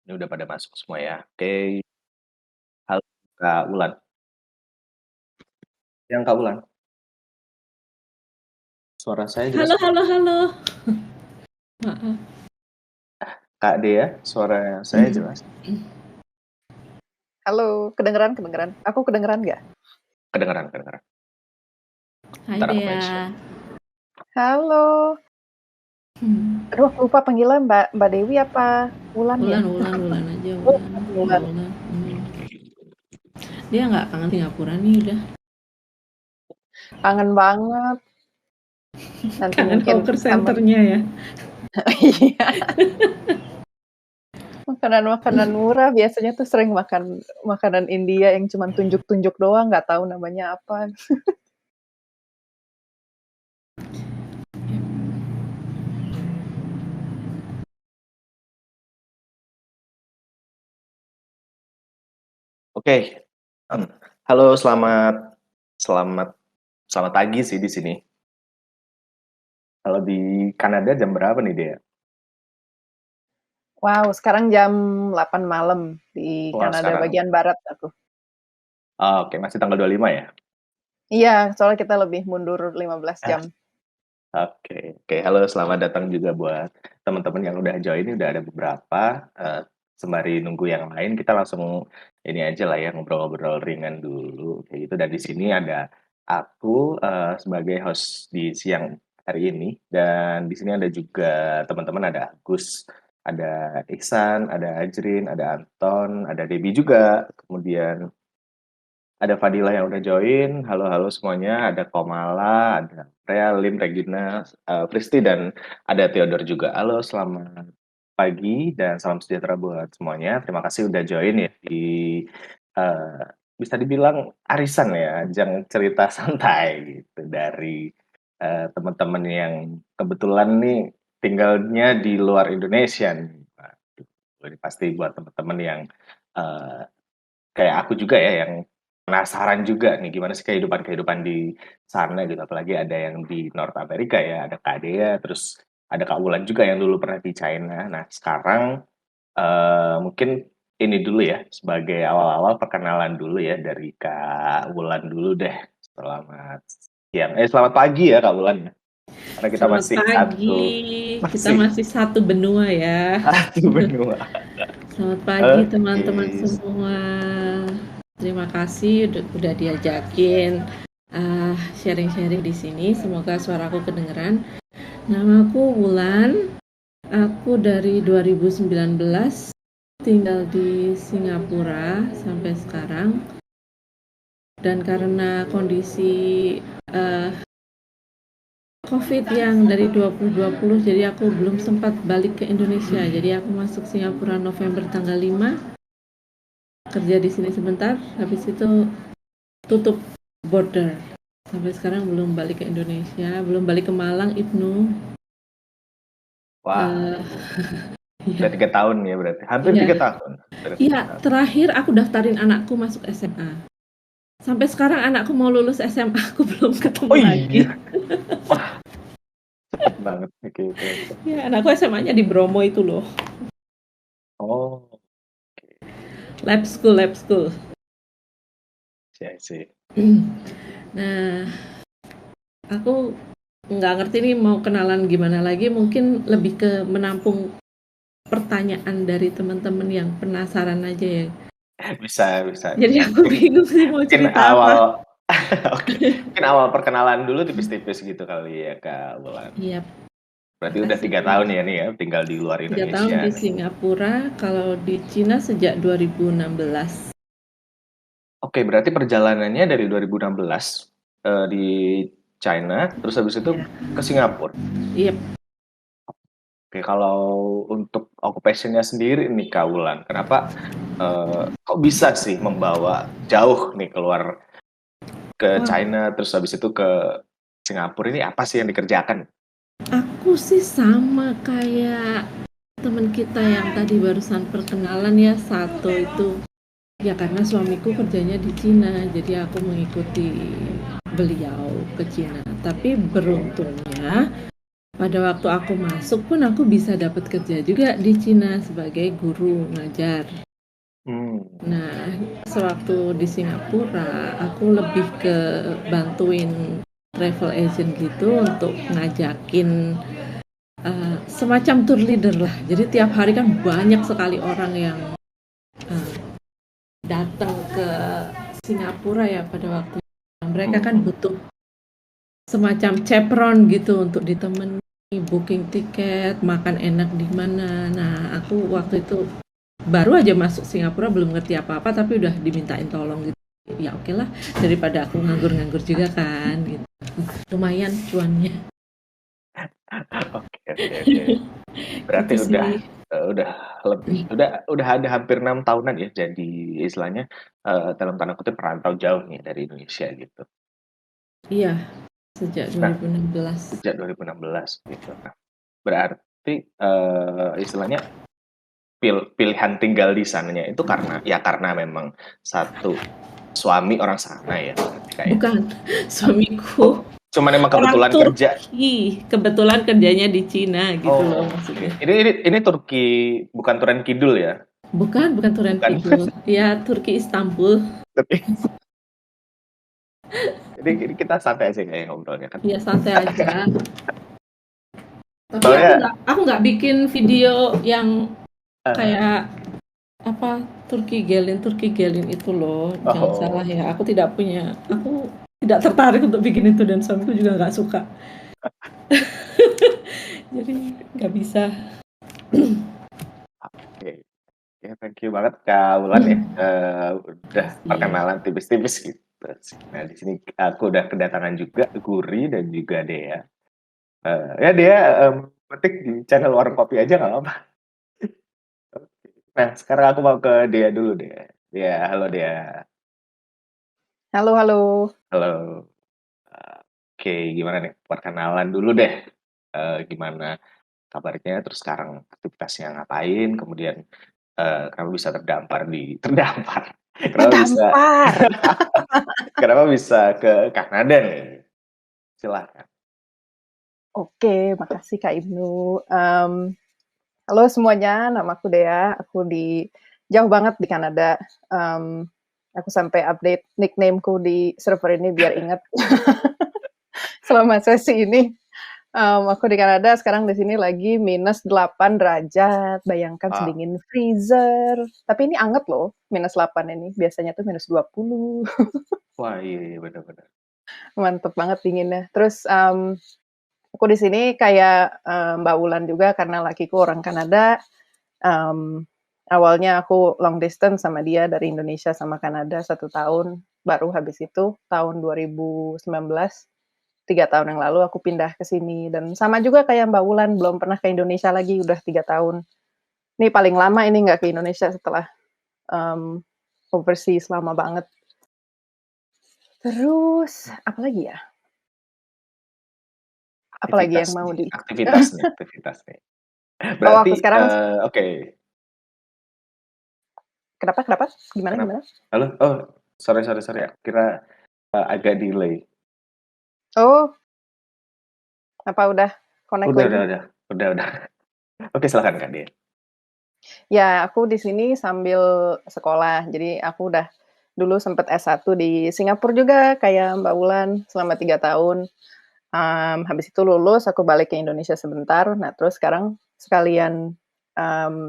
Ini udah pada masuk semua ya. Oke, halo Kak Ulan. Yang Kak Ulan, suara saya jelas Halo nggak? halo halo. Maaf. Kak Dea, suara saya jelas? Halo, kedengeran? Aku kedengeran nggak? Kedengeran, kedengeran. Hai Ntar aku Dea. mention. Halo. Aduh, aku lupa panggilan Mbak Dewi apa Wulan ya? Wulan aja, Oh, Wulan. Wulan. Wulan. Dia nggak kangen Singapura nih udah. Kangen banget. Nanti Kangen mungkin hawker centernya ya. Iya. Makanan-makanan murah biasanya tuh sering makan makanan India yang cuma tunjuk-tunjuk doang, nggak tahu namanya apa. Oke. Halo, selamat selamat pagi sih di sini. Kalau di Kanada jam berapa nih, Dea? Wow, sekarang jam 8 malam di Wah, Kanada sekarang. bagian barat aku. Oke, masih tanggal 25 ya? Iya, soalnya kita lebih mundur 15 jam. Oke. Halo, selamat datang juga buat teman-teman yang udah join. Udah ada beberapa. Sembari nunggu yang lain, kita langsung ini aja lah ya, ngobrol-ngobrol ringan dulu. Kayak gitu. Dan di sini ada aku sebagai host di siang hari ini. Dan di sini ada juga teman-teman, ada Agus, ada Ihsan, ada Ajrin, ada Anton, ada Debbie juga. Kemudian ada Fadila yang udah join, halo semuanya, ada Komala, ada Rea, Lim, Regina, Pristi, dan ada Theodore juga. Halo, selamat pagi dan salam sejahtera buat semuanya. Terima kasih udah join ya di, eh, bisa dibilang arisan ya, ajang cerita santai gitu dari teman-teman yang kebetulan nih tinggalnya di luar Indonesia nih. Ini pasti buat teman-teman yang eh, kayak aku juga ya yang penasaran juga nih gimana sih kehidupan di sana gitu. Apalagi ada yang di North America ya, ada Kak Dea, terus ada Kak Wulan juga yang dulu pernah di China. Nah, sekarang mungkin ini dulu ya sebagai awal-awal perkenalan dulu ya dari Kak Wulan dulu deh. Selamat siang. Selamat pagi ya Kak Wulan ya. Karena kita Selamat masih pagi. Kita masih masih satu benua ya. satu benua. Selamat pagi Oke. teman-teman semua. Terima kasih udah diajakin sharing-sharing di sini. Semoga suaraku kedengeran. Namaku Wulan. Aku dari 2019 tinggal di Singapura sampai sekarang. Dan karena kondisi COVID yang dari 2020, jadi aku belum sempat balik ke Indonesia. Jadi aku masuk Singapura November tanggal 5, kerja di sini sebentar, habis itu tutup border. Sampai sekarang belum balik ke Indonesia, belum balik ke Malang, Ibnu. Wah, udah Ya, 3 tahun ya berarti. Hampir ya, 3 tahun. ya, terakhir aku daftarin anakku masuk SMA. Sampai sekarang anakku mau lulus SMA, aku belum ketemu Oh lagi. iya. Wah, cepet banget. Oke. Ya, anakku SMA-nya di Bromo itu loh. Oh, Lab school. sih. Nah, aku nggak ngerti nih mau kenalan gimana lagi, mungkin lebih ke menampung pertanyaan dari teman-teman yang penasaran aja ya. Bisa. Jadi aku bingung sih mau Mungkin cerita apa. awal, oke. Mungkin awal perkenalan dulu tipis-tipis gitu kali ya Kak Wulan. Iya, Berarti udah makasih. 3 tahun ya nih ya tinggal di luar 3 tahun Indonesia di nih. Singapura, kalau di Cina sejak 2016. Oke, berarti perjalanannya dari 2016 di China, terus habis itu Ya, ke Singapura. iya. Oke, kalau untuk occupation-nya sendiri nih Kak Wulan, kenapa kok bisa sih membawa jauh nih keluar ke Wah, China, terus habis itu ke Singapura, ini apa sih yang dikerjakan? aku sih sama kayak teman kita yang tadi barusan perkenalan ya, satu itu. Ya karena suamiku kerjanya di Cina, jadi aku mengikuti beliau ke Cina. Tapi beruntungnya pada waktu aku masuk pun aku bisa dapat kerja juga di Cina sebagai guru ngajar. Nah, sewaktu di Singapura, aku lebih ke bantuin travel agent gitu untuk ngajakin semacam tour leader lah. Jadi tiap hari kan banyak sekali orang yang datang ke Singapura ya pada waktu mereka kan butuh semacam chaperon gitu untuk ditemani booking tiket, makan enak di mana. Nah, aku waktu itu baru aja masuk Singapura, belum ngerti apa-apa tapi udah dimintain tolong gitu. Ya oke lah, daripada aku nganggur-nganggur juga kan gitu. Lumayan cuannya. Oke. Berarti Gitu udah sih. udah lebih udah ada hampir 6 tahunan ya jadi istilahnya dalam tanda kutip perantau jauh nih dari Indonesia gitu. Iya, sejak Nah, 2016. sejak 2016 gitu. Nah, berarti istilahnya pilihan tinggal di sananya itu karena memang satu suami orang sana ya berarti Kak ya? Bukan, suamiku Oh, cuman emang orang kebetulan kerja. Turki, kebetulan kerjanya di Cina gitu loh Oh, oke. maksudnya. Ini Turki bukan Turan Kidul ya? Bukan Turan Bukan. Kidul. Ya Turki Istanbul. Tapi ini kita santai aja kayak ngobrolnya kan. Ya santai aja. Tapi Soalnya aku nggak bikin video yang eh, kayak apa Turki Gelin itu loh. Jangan salah oh, ya. Aku tidak tertarik untuk bikin itu dan suamiku juga nggak suka. Jadi nggak bisa. oke. Ya, thank you banget Kak Wulan ya. Udah Makasih. perkenalan tipis-tipis gitu. Nah, di sini aku udah kedatangan juga Guri dan juga Dea. Ya Dea ketik di channel Warung Kopi aja nggak apa-apa. Nah, sekarang aku mau ke Dea dulu deh. Halo Dea. Halo, halo. Halo. Oke, gimana nih? Perkenalan dulu deh. Gimana kabarnya? Terus sekarang aktivitasnya ngapain? Kemudian kenapa bisa terdampar? Kenapa bisa Terdampar. kenapa bisa ke Kanada nih? Silahkan. Oke, makasih Kak Ibnu. Halo semuanya, nama aku Dea. Aku jauh banget di Kanada. Aku sampai update nicknameku di server ini biar ingat selama sesi ini. Aku di Kanada sekarang di sini lagi -8 derajat. Bayangkan Wow. sedingin freezer. Tapi ini anget loh, -8 ini. Biasanya tuh -20. Wah, iya benar-benar. Mantep banget dinginnya. Terus aku di sini kayak Mbak Wulan juga karena lakiku orang Kanada. Awalnya aku long distance sama dia dari Indonesia sama Kanada 1 tahun. Baru habis itu tahun 2019, 3 tahun yang lalu aku pindah ke sini. Dan sama juga kayak Mbak Wulan, belum pernah ke Indonesia lagi, udah 3 tahun. Ini paling lama ini nggak ke Indonesia setelah overseas lama banget. Terus apa lagi ya? Apalagi yang mau di Aktivitas nih. Oh, aku Berarti sekarang oke. kenapa? Gimana Kenapa? gimana? Halo? Oh, sorry. Aku kira agak delay. Oh, apa udah connect Udah, lagi? udah. Oke, silakan Kak Dea. Ya, aku di sini sambil sekolah. Jadi aku udah dulu sempet S1 di Singapura juga kayak Mbak Wulan selama 3 tahun. Habis itu lulus aku balik ke Indonesia sebentar. Nah, terus sekarang sekalian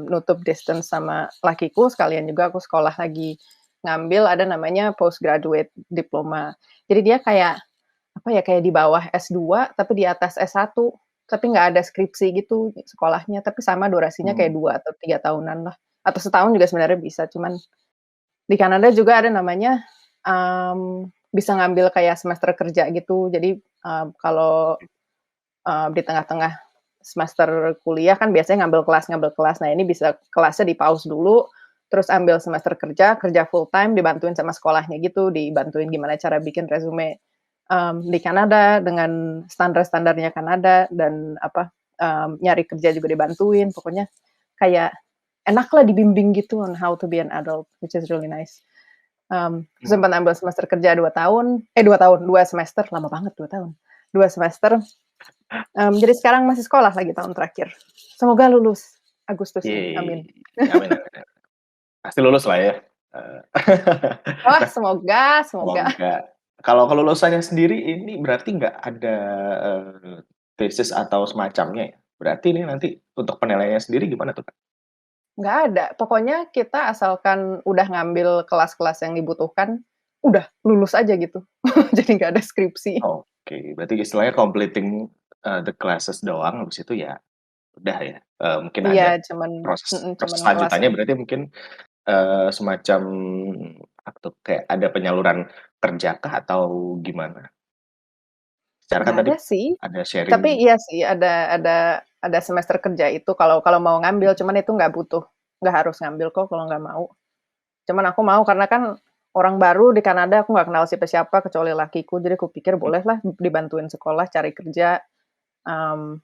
nutup distance sama lakiku, sekalian juga aku sekolah lagi. Ngambil ada namanya postgraduate diploma. Jadi dia kayak apa ya, kayak di bawah S2 tapi di atas S1. Tapi nggak ada skripsi gitu sekolahnya, tapi sama durasinya kayak 2 atau 3 tahunan lah. Atau setahun juga sebenarnya bisa, cuman di Kanada juga ada namanya, bisa ngambil kayak semester kerja gitu. Jadi, kalau, di tengah-tengah semester kuliah kan biasanya ngambil kelas. Nah, ini bisa kelasnya di-pause dulu, terus ambil semester kerja full time, dibantuin sama sekolahnya gitu, dibantuin gimana cara bikin resume, di Kanada dengan standar-standarnya Kanada dan apa, nyari kerja juga dibantuin. Pokoknya kayak enaklah dibimbing gitu on how to be an adult, which is really nice. Sempat ambil semester kerja 2 tahun, 2 semester, lama banget 2 tahun. 2 semester, Jadi sekarang masih sekolah lagi tahun terakhir. Semoga lulus Agustus ini, amin. Amin, amin. Pasti lulus lah ya. Wah, Nah, semoga. semoga. Kalau kelulusannya sendiri ini berarti nggak ada tesis atau semacamnya ya? Berarti ini nanti untuk penilaiannya sendiri gimana tuh, Kak? Nggak ada, pokoknya kita asalkan udah ngambil kelas-kelas yang dibutuhkan, udah lulus aja gitu. Jadi nggak ada skripsi. Oke, berarti istilahnya completing the classes doang, habis itu ya udah ya. Mungkin Iya, ada cuman proses kelas selanjutannya aja. berarti mungkin semacam apa tuh, kayak ada penyaluran kerjakah atau gimana? Secara kan Nggak tadi ada sih, ada sharing. tapi iya sih ada semester kerja itu kalau kalau mau ngambil, cuman itu nggak harus ngambil kok kalau nggak mau. Cuman aku mau karena kan orang baru di Kanada, aku nggak kenal siapa-siapa kecuali lakiku, jadi aku pikir bolehlah dibantuin sekolah, cari kerja.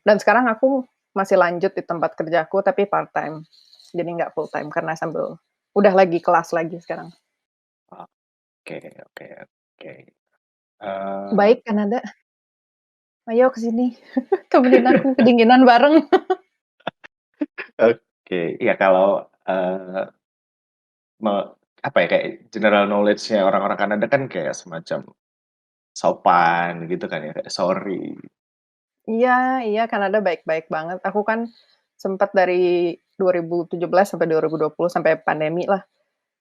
Dan sekarang aku masih lanjut di tempat kerjaku tapi part time, jadi nggak full time karena sambil udah lagi kelas lagi sekarang. Oke, oke, oke. Eh, Baik Kanada, ayo ke sini, temenin aku kedinginan bareng. oke, ya kalau apa ya, kayak general knowledge-nya orang-orang Kanada kan kayak semacam sopan gitu kan ya, kayak sorry. Iya iya, Kanada baik-baik banget. Aku kan sempat dari 2017 sampai 2020 sampai pandemi lah,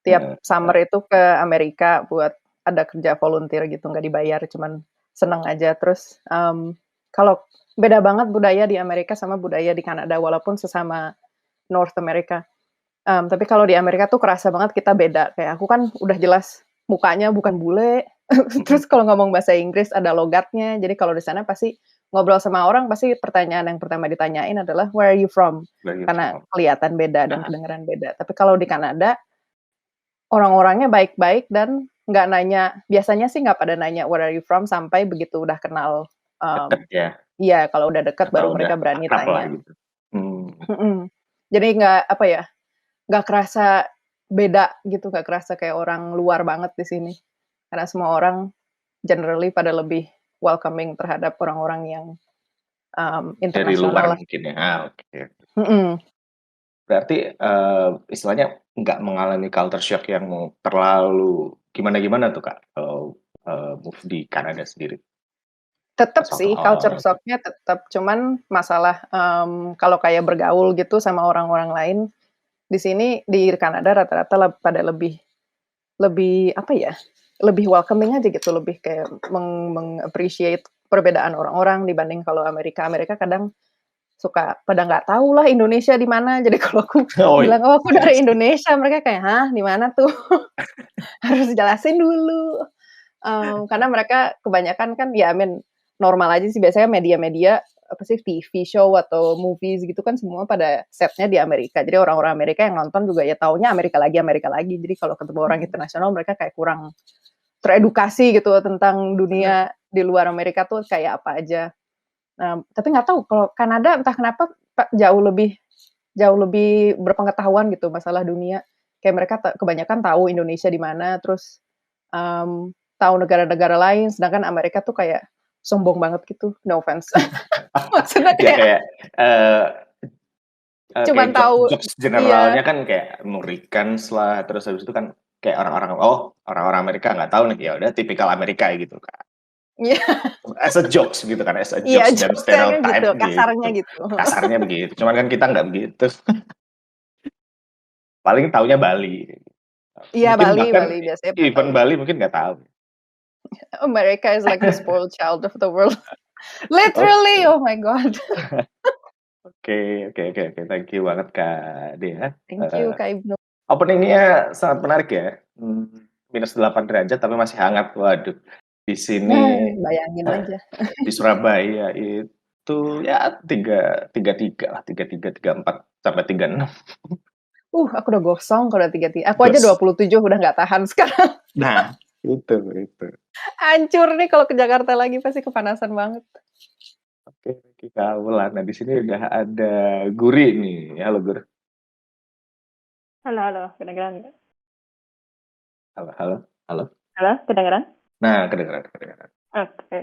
tiap Heeh, summer itu ke Amerika buat ada kerja volunteer gitu, nggak dibayar, cuman seneng aja. Terus, kalau beda banget budaya di Amerika sama budaya di Kanada, walaupun sesama North America. Tapi kalau di Amerika tuh kerasa banget kita beda, kayak aku kan udah jelas mukanya bukan bule, mhm, terus kalau ngomong bahasa Inggris ada logatnya, jadi kalau di sana pasti ngobrol sama orang pasti pertanyaan yang pertama ditanyain adalah, "Where are you from?" where you Karena from? kelihatan beda dan Nah, kedengaran beda. Tapi kalau di Kanada, orang-orangnya baik-baik dan nggak nanya biasanya sih nggak pada nanya, "Where are you from?" sampai begitu udah kenal, deket mmm, ya, iya, kalau udah deket atau baru udah mereka berani akrab lah tanya. gitu. Hmm, Mhm. Jadi nggak, apa ya, nggak kerasa beda gitu, nggak kerasa kayak orang luar banget di sini. Karena semua orang generally pada lebih welcoming terhadap orang-orang yang, dari luar internasional lah. mungkin ya, oke. Mhm. Berarti, istilahnya nggak mengalami culture shock yang terlalu gimana-gimana tuh, Kak, kalau, move di Kanada sendiri? Tetep Pas waktu sih culture awal-awal itu? shock-nya tetep, cuman masalah, kalau kayak bergaul gitu sama orang-orang lain, di sini di Kanada rata-rata pada lebih lebih apa ya, lebih welcoming aja gitu, lebih kayak meng-appreciate perbedaan orang-orang dibanding kalau Amerika. Amerika kadang suka pada nggak tahu lah Indonesia di mana, jadi kalau aku Oh, bilang, "Oh, aku iya dari sih. Indonesia," mereka kayak, "Hah, di mana tuh?" Harus dijelasin dulu. Karena mereka kebanyakan kan ya I mean normal aja sih biasanya media-media apa sih TV show atau movies gitu kan semua pada setnya di Amerika. Jadi orang-orang Amerika yang nonton juga ya taunya Amerika lagi Amerika lagi. Jadi kalau ketemu orang Mhm, internasional mereka kayak kurang teredukasi gitu tentang bener. dunia di luar Amerika tuh kayak apa aja. Tapi nggak tahu kalau Kanada entah kenapa jauh lebih berpengetahuan gitu masalah dunia. Kayak mereka kebanyakan tahu Indonesia di mana, terus, tahu negara-negara lain, sedangkan Amerika tuh kayak sombong banget gitu, no offense. Maksudnya Ya kayak kayak, eee kayak cuman tahu jokes iya generalnya kan kayak Americans lah, terus habis itu kan kayak orang-orang Amerika nggak tahu nih, ya udah tipikal Amerika gitu, Kak. iya As a jokes gitu kan, as a iya jokes dan jokes-nya kan gitu, stereotype kasarnya gitu. gitu. Kasarnya begitu, cuman kan kita nggak begitu. Paling taunya Bali. Iya Mungkin Bali bahkan Bali, biasanya even Bali. Bali mungkin nggak tahu. America is like the spoiled child of the world. Oke, Literally, oh my god. oke, oke, oke, oke, thank you banget Kak Dea, Thank you Kak Ibnu. opening-nya sangat menarik ya, -8 derajat tapi masih hangat. Waduh, di Nah, sini, bayangin aja. di Surabaya itu ya 33 lah, 33, 34 sampai 36. Aku udah gosong kalau udah 33. Aku aja Bos. 27 udah nggak tahan sekarang. Nah, itu. Hancur nih kalau ke Jakarta lagi pasti kepanasan banget. Oke, kita ulang. Nah, di sini udah ada Guri nih. Halo Gur. Halo halo, kedengeran nggak? Halo, halo, halo. Halo, kedengeran? Nah, kedengeran, kedengeran. Oke.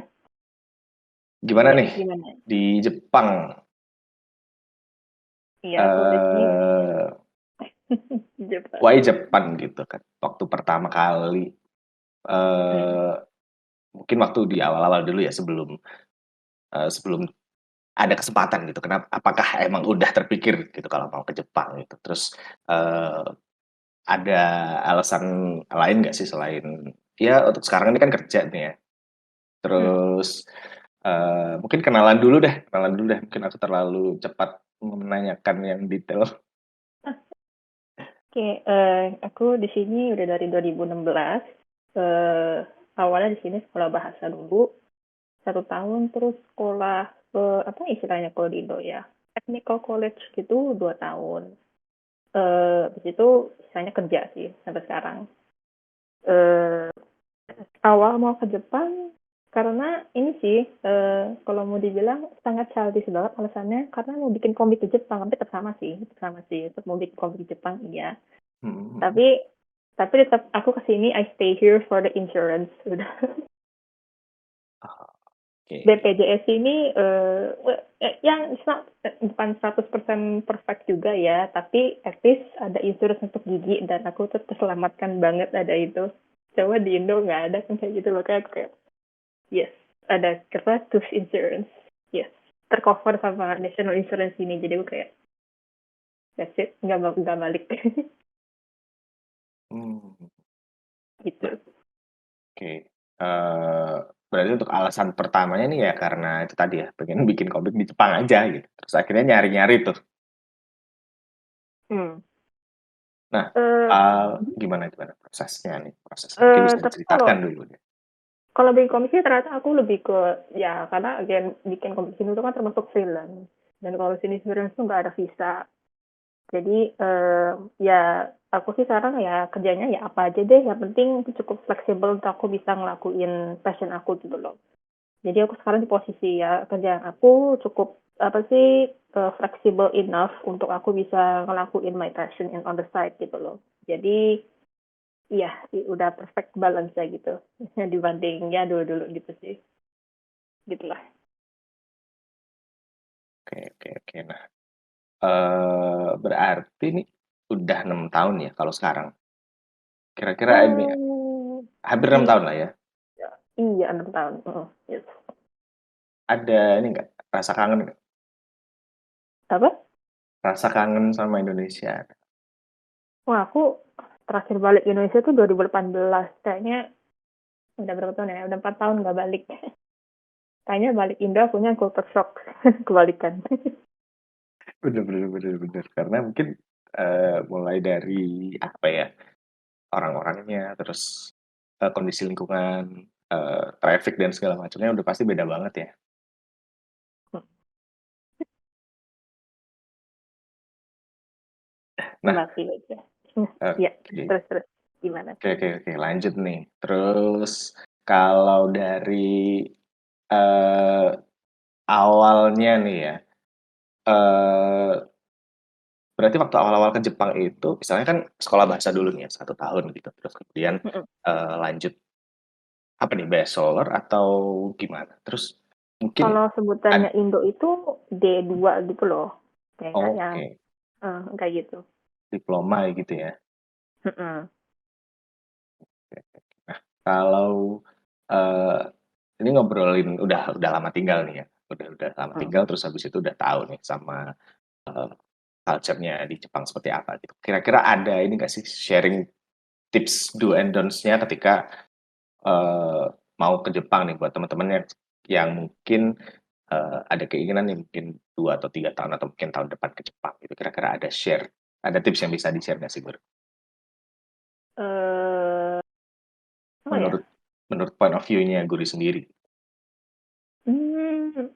Gimana Iya, nih gimana? di Jepang? Iya, aku di sini Eh, Jepang. why Jepang gitu kan? Waktu pertama kali, Hmm. eh mungkin waktu di awal-awal dulu ya sebelum sebelum ada kesempatan gitu. Kenapa? Apakah emang udah terpikir gitu kalau mau ke Jepang gitu? Terus eh, ada alasan lain nggak sih selain ya untuk sekarang ini kan kerja nih ya. Hmm. Terus mungkin kenalan dulu deh. Mungkin aku terlalu cepat menanyakan yang detail. Oke, aku di sini udah dari 2016. Eh, Awalnya di sini sekolah bahasa dulu 1 tahun, terus sekolah apa istilahnya kalau di Indo ya, technical college gitu 2 tahun. Habis itu istilahnya kerja sih sampai sekarang. Eh, Awal mau ke Jepang karena ini sih, kalau mau dibilang sangat childish banget alasannya karena mau bikin komik di Jepang, tapi tetap sama sih, tetap mau bikin komik di Jepang iya. Mhm. Tapi tetap aku kesini I stay here for the insurance udah. Oke. BPJS ini yang bukan 100% perfect juga ya, tapi at least ada insurance untuk gigi dan aku tuh terselamatkan banget ada itu. Coba di Indo nggak ada kan kayak gitu loh, kayak aku kayak yes, ada apa tooth insurance, yes, tercover sama national insurance ini, jadi aku kayak that's it, nggak balik. Hmm. Gitu. Nah, oke. Berarti untuk alasan pertamanya nih ya karena itu tadi ya, pengen bikin komik di Jepang aja gitu. Terus akhirnya nyari-nyari tuh. Hmm. Nah, Eh, gimana gimana prosesnya nih? Prosesnya mungkin bisa tapi kalau diceritakan dulu deh. Kalau bikin komik sih ternyata aku lebih ke, ya karena again bikin komik sini itu kan termasuk freelance. Dan kalau sini freelance tuh nggak ada visa. Jadi ya aku sih sekarang ya kerjanya ya apa aja deh. Yang penting cukup fleksibel untuk aku bisa ngelakuin passion aku gitu loh. Jadi aku sekarang di posisi ya kerjaan aku cukup apa sih flexible enough untuk aku bisa ngelakuin my passion in on the side gitu loh. Jadi iya, udah perfect balance ya gitu. Dibanding ya dulu-dulu gitu sih. Gitulah. Oke oke oke. Nah, berarti nih udah 6 tahun ya kalau sekarang? Kira-kira ini ya, Hmm, hampir 6 tahun lah ya? iya, iya 6 tahun. Yes. Ada ini nggak, rasa kangen nggak? Apa? Rasa kangen sama Indonesia? Wah, aku terakhir balik Indonesia tuh 2018. Kayaknya udah berapa tahun ya? Udah 4 tahun nggak balik. Kayaknya balik Indo akunya culture shock. Kebalikan. Bener bener bener bener. Karena mungkin, mulai dari apa ya, orang-orangnya, terus, kondisi lingkungan, traffic dan segala macamnya udah pasti beda banget ya. Nah, Masih aja. Ya, oke. terus gimana? Oke oke oke, lanjut nih. Terus kalau dari, eee, awalnya nih ya, eee, berarti waktu awal-awal ke Jepang itu misalnya kan sekolah bahasa dulu nih ya, 1 tahun gitu, terus kemudian, Mm-mm. lanjut apa nih, bachelor atau gimana? Terus mungkin Kalau ad sebutannya Indo itu D2 gitu loh. Kayak yang oke, kayak gitu. diploma gitu ya. Mm-mm. Nah, kalau, eee, ini ngobrolin udah lama tinggal nih ya, udah lama Mm. tinggal terus habis itu udah tahu nih sama, eee, culture-nya di Jepang seperti apa gitu. Kira-kira ada ini nggak sih sharing tips do and don'ts-nya ketika, eee, mau ke Jepang nih buat teman-teman yang mungkin, ada keinginan nih mungkin 2 atau 3 tahun atau mungkin tahun depan ke Jepang gitu, kira-kira ada tips yang bisa di-share nggak sih, Eh, apa ya? menurut menurut point of view-nya Guri sendiri? Hmm,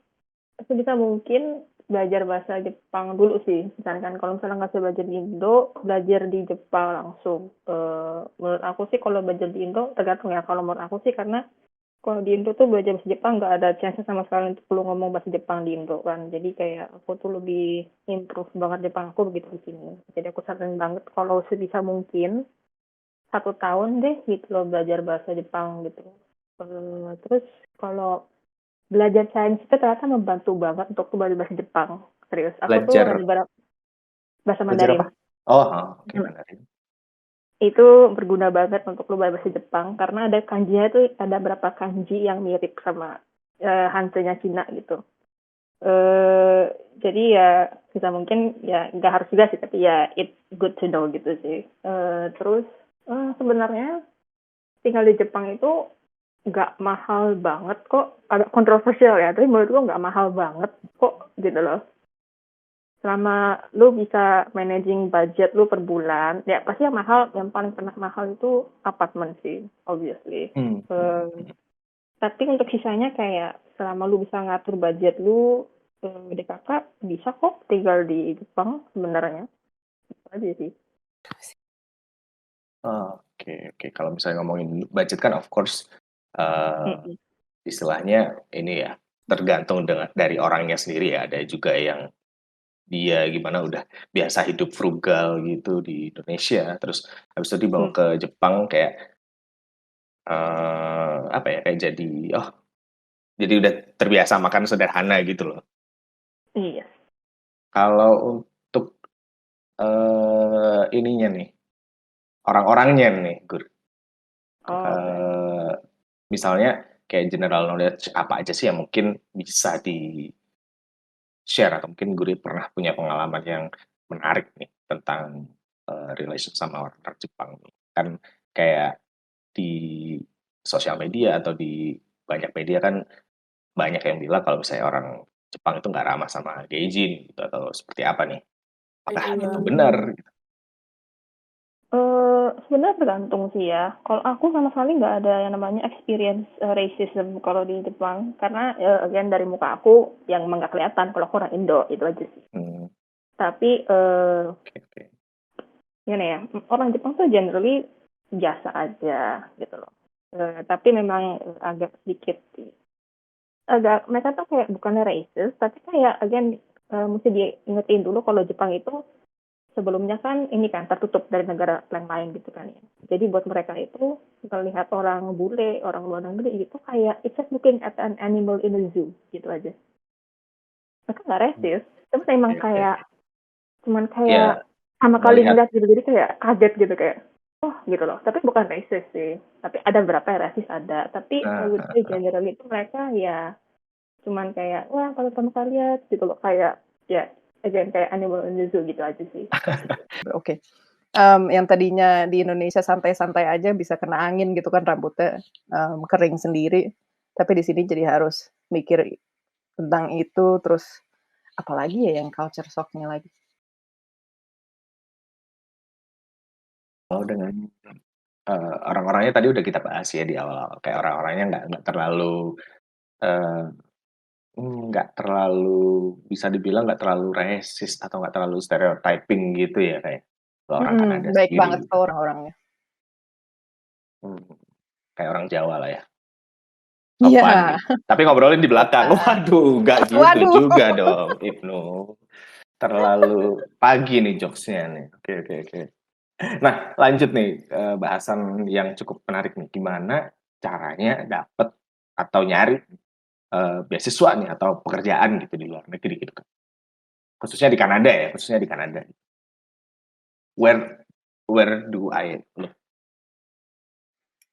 sebisa mungkin belajar bahasa Jepang dulu sih. Misalkan kalau misalnya nggak bisa belajar di Indo, belajar di Jepang langsung. Menurut aku sih kalau belajar di Indo tergantung ya. Kalau menurut aku sih karena kalau di Indo tuh belajar bahasa Jepang nggak ada chance sama sekali untuk perlu ngomong bahasa Jepang di Indo kan. Jadi kayak aku tuh lebih improve banget Jepang aku begitu di sini. Jadi aku saranin banget kalau sebisa mungkin 1 tahun deh gitu loh belajar bahasa Jepang gitu. Terus kalau belajar Chinese itu ternyata membantu banget untuk belajar bahasa Jepang. Serius, aku tuh Belajar ada beberapa bahasa belajar apa? Mandarin. Oke, Hmm. Mandarin. Itu berguna banget untuk lo bahasa Jepang karena ada kanjinya tuh ada berapa kanji yang mirip sama Hanse-nya Cina gitu. Jadi ya bisa mungkin ya nggak harus juga sih tapi ya it's good to know gitu sih. Terus sebenarnya tinggal di Jepang itu nggak mahal banget kok, agak kontroversial ya tapi menurut gue nggak mahal banget kok gitu loh. Selama lu bisa managing budget lu per bulan, ya pasti yang mahal, yang paling pernah mahal itu apartemen sih, obviously. Tapi untuk sisanya kayak selama lu bisa ngatur budget lu, di kakak bisa kok tinggal di Jepang sebenarnya. Itu aja sih. Oke. Kalau misalnya ngomongin budget kan of course Mm-mm. istilahnya ini ya tergantung dari orangnya sendiri ya. Ada juga yang dia gimana udah biasa hidup frugal gitu di Indonesia, terus habis itu dibawa ke Jepang kayak apa ya kayak jadi udah terbiasa makan sederhana gitu loh. Iya. Kalau untuk ininya nih orang-orangnya nih, Gur. Oke. Misalnya kayak general knowledge apa aja sih yang mungkin bisa di-share atau mungkin Guri pernah punya pengalaman yang menarik nih tentang relation sama orang Jepang nih. Kan kayak di sosial media atau di banyak media kan banyak yang bilang kalau misalnya orang Jepang itu nggak ramah sama gaijin gitu atau seperti apa nih? Apakah itu benar? Sebenarnya tergantung sih ya. Kalau aku sama sekali nggak ada yang namanya experience racism kalau di Jepang. Karena again dari muka aku yang emang nggak kelihatan kalau aku orang Indo, itu aja sih. Tapi Oke. gimana ya, orang Jepang tuh generally biasa aja gitu loh. Tapi memang agak sedikit, mereka tuh kayak bukannya racist, tapi kayak again mesti diingetin dulu kalau Jepang itu sebelumnya kan ini kan tertutup dari negara yang lain gitu kan ya. Jadi buat mereka itu melihat orang bule, orang luar negeri itu kayak it's just looking at an animal in a zoo gitu aja. Mereka nggak racist, tapi memang kayak cuman kayak sama kali melihat. ngeliat gitu, jadi kayak kaget gitu kayak oh gitu loh. Tapi bukan racist sih. Tapi ada beberapa yang racist ada. Tapi I would say generally itu mereka ya cuman kayak wah kalau pertama kali lihat gitu loh kayak ya again kayak animal in the zoo gitu aja sih. Oke. Yang tadinya di Indonesia santai-santai aja bisa kena angin gitu kan rambutnya kering sendiri. Tapi di sini jadi harus mikir tentang itu, terus apalagi ya yang culture shock-nya lagi. Oh, dengan orang-orangnya tadi udah kita bahas ya di awal-awal. Kayak orang-orangnya nggak terlalu bisa dibilang nggak terlalu racist atau nggak terlalu stereotyping gitu ya kayak kalau orang Kanada Baik banget sendiri. ke orang-orangnya. Kayak orang Jawa lah ya. Iya. Sopan gitu. Tapi ngobrolin di belakang. Waduh, nggak gitu juga dong, Ibnu. Terlalu pagi nih jokesnya nih. Oke. Nah, lanjut nih bahasan yang cukup menarik nih. Gimana caranya dapet atau nyari beasiswa nih atau pekerjaan gitu di luar negeri gitu kan. Khususnya di Kanada ya, khususnya di Kanada. Where do I look?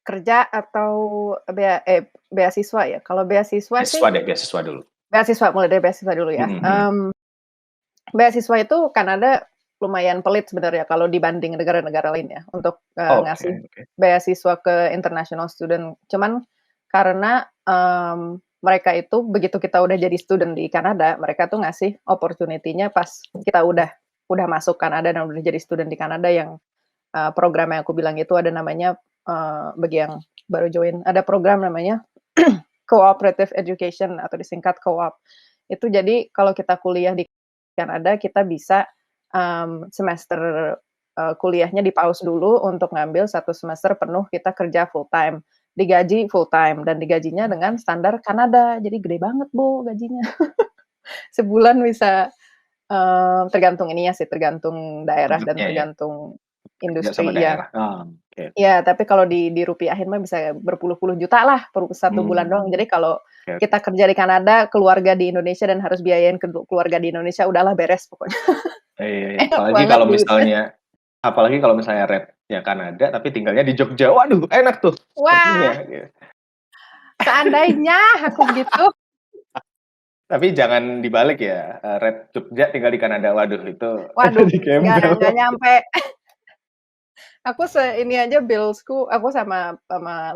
Kerja atau beasiswa ya? Kalau beasiswa sih Beasiswa dulu. mulai dari beasiswa dulu ya. Beasiswa itu Kanada lumayan pelit sebenarnya kalau dibanding negara-negara lain ya untuk ngasih beasiswa ke international student. Cuman karena mereka itu begitu kita udah jadi student di Kanada, mereka tuh ngasih opportunity-nya pas kita udah masuk Kanada dan udah jadi student di Kanada yang program yang aku bilang itu ada namanya bagi yang baru join, ada program namanya Cooperative Education atau disingkat co-op. Itu jadi kalau kita kuliah di Kanada, kita bisa semester kuliahnya di pause dulu untuk ngambil 1 semester penuh kita kerja full time. Digaji full time dan digajinya dengan standar Kanada. Jadi gede banget, Bo, gajinya. Sebulan bisa tergantung ininya sih, tergantung daerah dan tergantung Kerja industri sama ya. daerah. Oh, oke. Ya, tapi kalau dirupiahin mah bisa berpuluh-puluh juta lah per 1 bulan doang. Jadi kalau Oke. kita kerja di Kanada, keluarga di Indonesia dan harus biayain keluarga di Indonesia, udahlah beres pokoknya. Iya, Enak apalagi banget kalau duitnya. misalnya rate-nya Kanada tapi tinggalnya di Jogja. Waduh, enak tuh sepertinya Wah, gitu. seandainya aku begitu. Tapi jangan dibalik ya, rate Jogja tinggal di Kanada. Waduh, itu Waduh, di gembel. nggak nyampe. Aku ini aja bills-ku, aku sama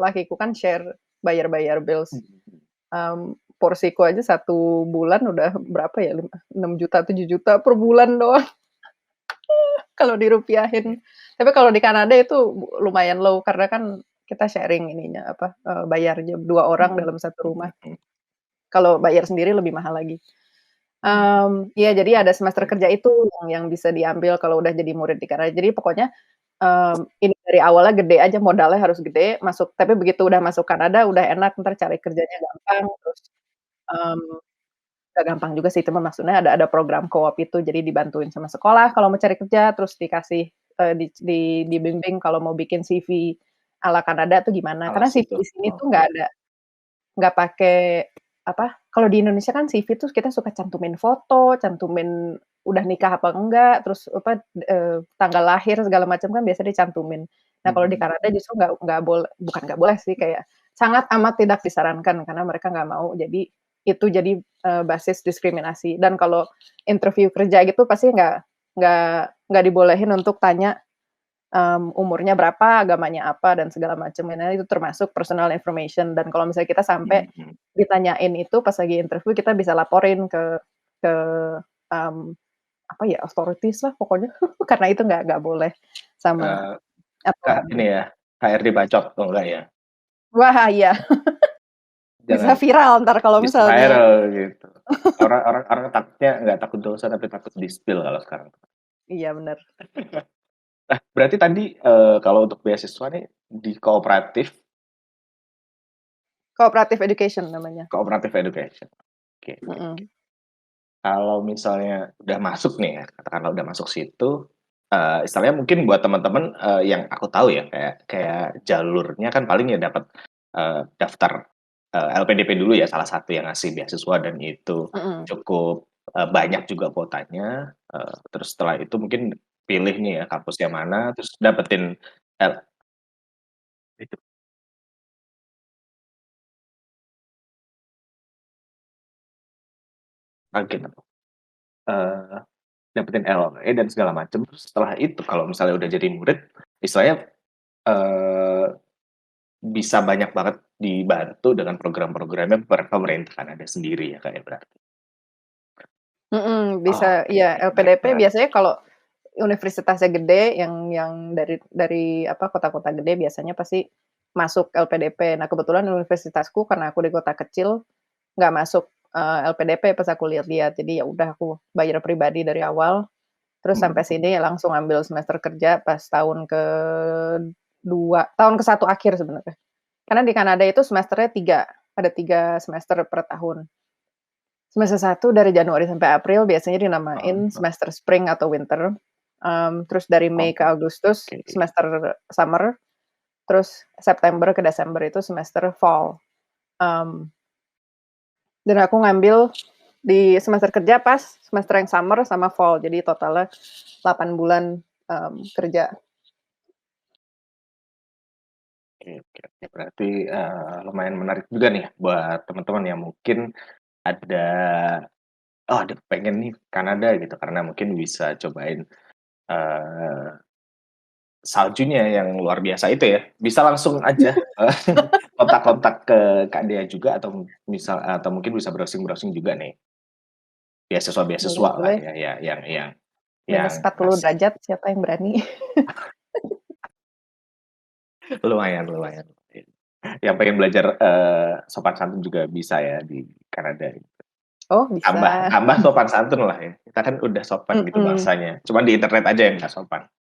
lakiku kan share bayar bills. Porsiku aja 1 bulan udah berapa ya, 6 juta, 7 juta per bulan doang. Kalau dirupiahin. Tapi kalau di Kanada itu lumayan low karena kan kita sharing ininya bayarnya 2 orang dalam 1 rumah. Kalau bayar sendiri lebih mahal lagi. Iya, jadi ada semester kerja itu yang bisa diambil kalau udah jadi murid di Kanada. Jadi pokoknya ini dari awalnya gede aja, modalnya harus gede, tapi begitu udah masuk Kanada udah enak, entar cari kerjanya gampang, terus nggak gampang juga sih, cuma maksudnya ada program co-op itu, jadi dibantuin sama sekolah kalau mau cari kerja, terus dikasih dibimbing kalau mau bikin CV ala Kanada tuh gimana. Karena Alas CV itu. di sini tuh nggak pakai kalau di Indonesia kan CV tuh kita suka cantumin foto, cantumin udah nikah apa enggak, terus tanggal lahir segala macam kan biasa dicantumin. Nah, kalau di Kanada justru nggak boleh, bukan nggak boleh sih, kayak sangat amat tidak disarankan karena mereka nggak mau jadi basis diskriminasi. Dan kalau interview kerja gitu pasti nggak dibolehin untuk tanya umurnya berapa, agamanya apa, dan segala macam. Nah, itu termasuk personal information. Dan kalau misalnya kita sampai ditanyain itu pas lagi interview, kita bisa laporin ke authorities lah pokoknya. Karena itu nggak boleh sama ini ya, HRD bacot, enggak ya? Wah, iya. Bisa Jangan viral ntar kalau bisa misalnya. viral gitu. Orang takutnya nggak takut dosa tapi takut di-spill kalau sekarang. Iya, benar. Nah, berarti tadi kalau untuk beasiswa nih di kooperatif Education namanya. Cooperative education. Oke. Kalau misalnya udah masuk nih ya, katakanlah udah masuk situ, istilahnya mungkin buat teman-teman yang aku tahu ya, kayak jalurnya kan paling ya dapat daftar LPDP dulu ya, salah satu yang ngasih beasiswa dan itu cukup banyak juga kuotanya. Terus setelah itu mungkin pilih nih ya kampusnya mana, terus dapetin itu. Gitu. Dapetin LE dan segala macam. Terus setelah itu kalau misalnya udah jadi murid, istilahnya bisa banyak banget dibantu dengan program-programnya pemerintah Kanada sendiri ya kayak berarti. Bisa, iya, LPDP biasanya kalau universitasnya gede yang dari kota-kota gede biasanya pasti masuk LPDP. Nah, kebetulan universitasku karena aku di kota kecil nggak masuk LPDP pas aku lihat-lihat. Jadi ya udah aku bayar pribadi dari awal. Terus sampai sini ya langsung ambil semester kerja pas tahun ke-1 akhir sebenarnya. Karena di Kanada itu semesternya 3, ada 3 semester per tahun. Semester 1 dari Januari sampai April biasanya dinamain semester spring atau winter. Terus dari Mei ke Agustus semester summer. Terus September ke Desember itu semester fall. Dan aku ngambil di semester kerja pas semester yang summer sama fall. Jadi totalnya 8 bulan kerja. Oke. Berarti lumayan menarik juga nih buat teman-teman yang mungkin ada pengen nih Kanada gitu karena mungkin bisa cobain saljunya yang luar biasa itu ya. Bisa langsung aja kontak-kontak ke Kak Dea juga atau mungkin bisa browsing-browsing juga nih. Beasiswa lah Boleh. ya yang Minus 40 derajat siapa yang berani? lumayan. Yang pengen belajar sopan santun juga bisa ya di Kanada. Oh, bisa. Tambah sopan santun lah ya. Kita kan udah sopan gitu bahasanya. Cuman di internet aja yang nggak sopan.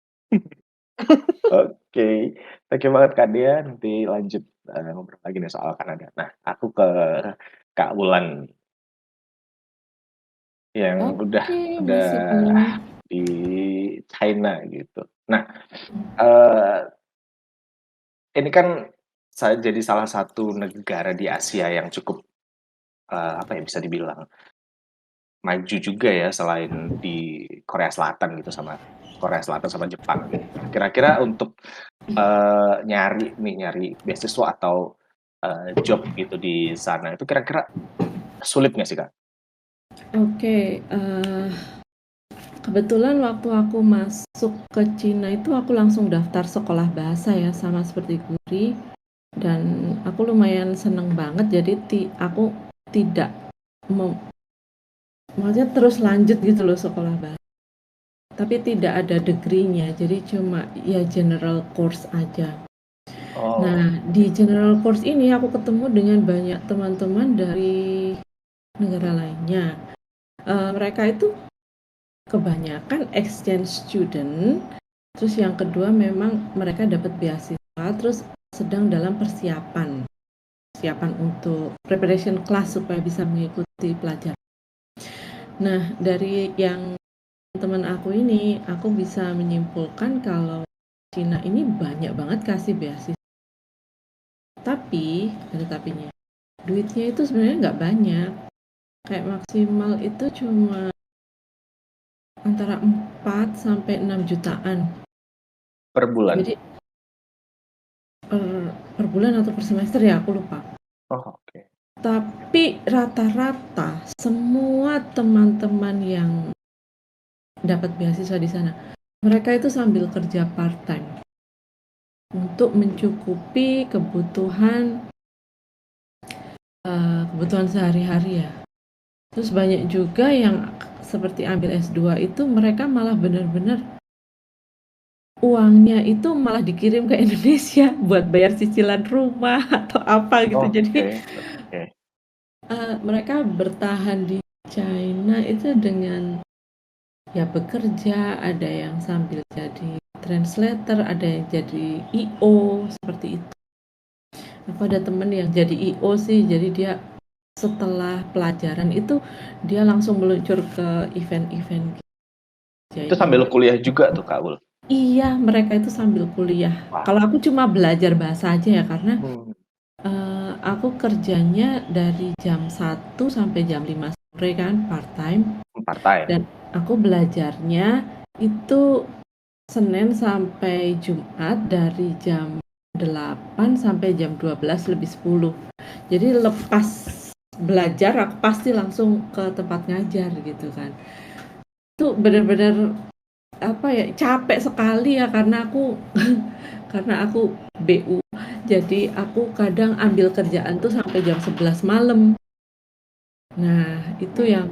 Oke. Thank you banget Kak Dea. Nanti lanjut ngobrol lagi nih soal Kanada. Nah, aku ke Kak Wulan yang udah di China gitu. Nah, eee, ini kan jadi salah satu negara di Asia yang cukup, apa ya, bisa dibilang maju juga ya selain di Korea Selatan gitu sama Jepang gitu. Nah, kira-kira untuk, nyari beasiswa atau, job gitu di sana itu kira-kira sulit nggak sih, Kak? Oke, kebetulan waktu aku masuk ke Cina itu aku langsung daftar sekolah bahasa ya, sama seperti Guri, dan aku lumayan seneng banget jadi aku tidak maksudnya terus lanjut gitu loh sekolah bahasa. Tapi tidak ada degree-nya, jadi cuma ya general course aja. Oh, Nah, di general course ini aku ketemu dengan banyak teman-teman dari negara lainnya. Mereka itu kebanyakan exchange student, terus yang kedua memang mereka dapat beasiswa, terus sedang dalam persiapan untuk preparation class supaya bisa mengikuti pelajaran. Nah, dari yang teman aku ini, aku bisa menyimpulkan kalau Cina ini banyak banget kasih beasiswa. Tapi, ada tapinya, duitnya itu sebenarnya nggak banyak. Kayak maksimal itu cuma antara 4 sampai 6 jutaan. per bulan? Jadi per bulan atau per semester ya, aku lupa. Oh, oke. Tapi rata-rata semua teman-teman yang dapat beasiswa di sana, mereka itu sambil kerja part-time untuk mencukupi kebutuhan sehari-hari ya. Terus banyak juga yang seperti ambil S2 itu mereka malah benar-benar uangnya itu malah dikirim ke Indonesia buat bayar cicilan rumah atau apa gitu. Jadi Oke. mereka bertahan di China itu dengan ya bekerja, ada yang sambil jadi translator, ada yang jadi IO seperti itu. Aku ada temen yang jadi IO sih, jadi dia setelah pelajaran itu dia langsung meluncur ke event-event. Itu sambil kuliah juga tuh, Kak Ul? Iya, mereka itu sambil kuliah. Wah. Kalau aku cuma belajar bahasa aja ya, karena aku kerjanya dari jam 1 sampai jam 5 sore kan, part-time. Part-time? Dan aku belajarnya itu Senin sampai Jumat dari jam 8 sampai jam 12 lebih 10. Jadi lepas belajar aku pasti langsung ke tempat ngajar gitu kan. Itu benar-benar apa ya, capek sekali ya karena aku BU. Jadi aku kadang ambil kerjaan tuh sampai jam 11 malam. Nah, itu yang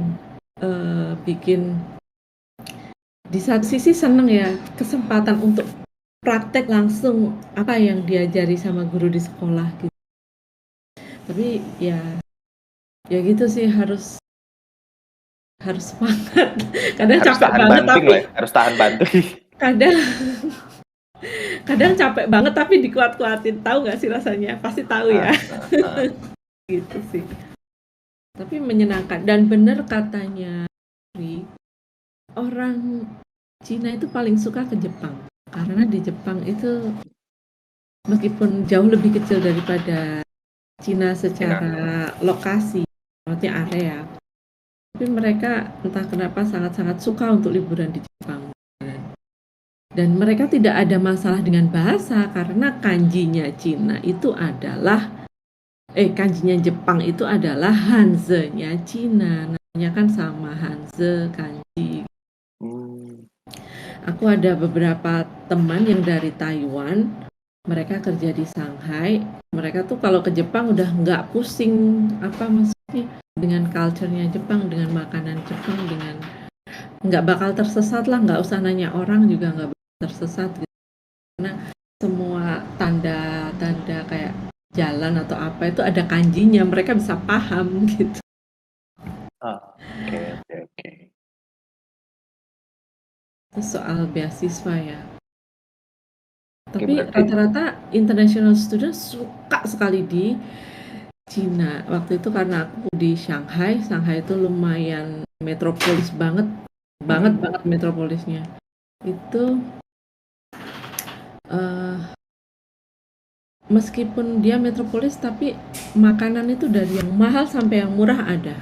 bikin di satu sisi seneng ya, kesempatan untuk praktek langsung apa yang diajari sama guru di sekolah gitu. Tapi ya gitu sih, harus semangat. Kadang Harus capek tahan banget banting tapi lah ya, harus tahan banting. kadang capek banget tapi dikuat-kuatin. Tahu nggak sih rasanya? Pasti tahu ya. Gitu sih. Tapi menyenangkan dan benar katanya orang Cina itu paling suka ke Jepang karena di Jepang itu meskipun jauh lebih kecil daripada Cina secara lokasi, maksudnya area, tapi mereka entah kenapa sangat-sangat suka untuk liburan di Jepang. Dan mereka tidak ada masalah dengan bahasa karena kanjinya Cina itu adalah kanjinya Jepang itu adalah Hanze-nya Cina. Namanya kan sama, Hanze, kanji. Aku ada beberapa teman yang dari Taiwan, mereka kerja di Shanghai. Mereka tuh kalau ke Jepang udah nggak pusing apa maksudnya dengan culture-nya Jepang, dengan makanan Jepang, dengan nggak bakal tersesat lah, nggak usah nanya orang juga nggak bakal tersesat gitu. Karena semua tanda-tanda kayak jalan atau apa itu ada kanjinya, mereka bisa paham gitu. Oke. Itu soal beasiswa ya. Tapi rata-rata international student suka sekali di Cina. Waktu itu karena aku di Shanghai itu lumayan metropolis banget metropolisnya. itu meskipun dia metropolis tapi makanan itu dari yang mahal sampai yang murah ada.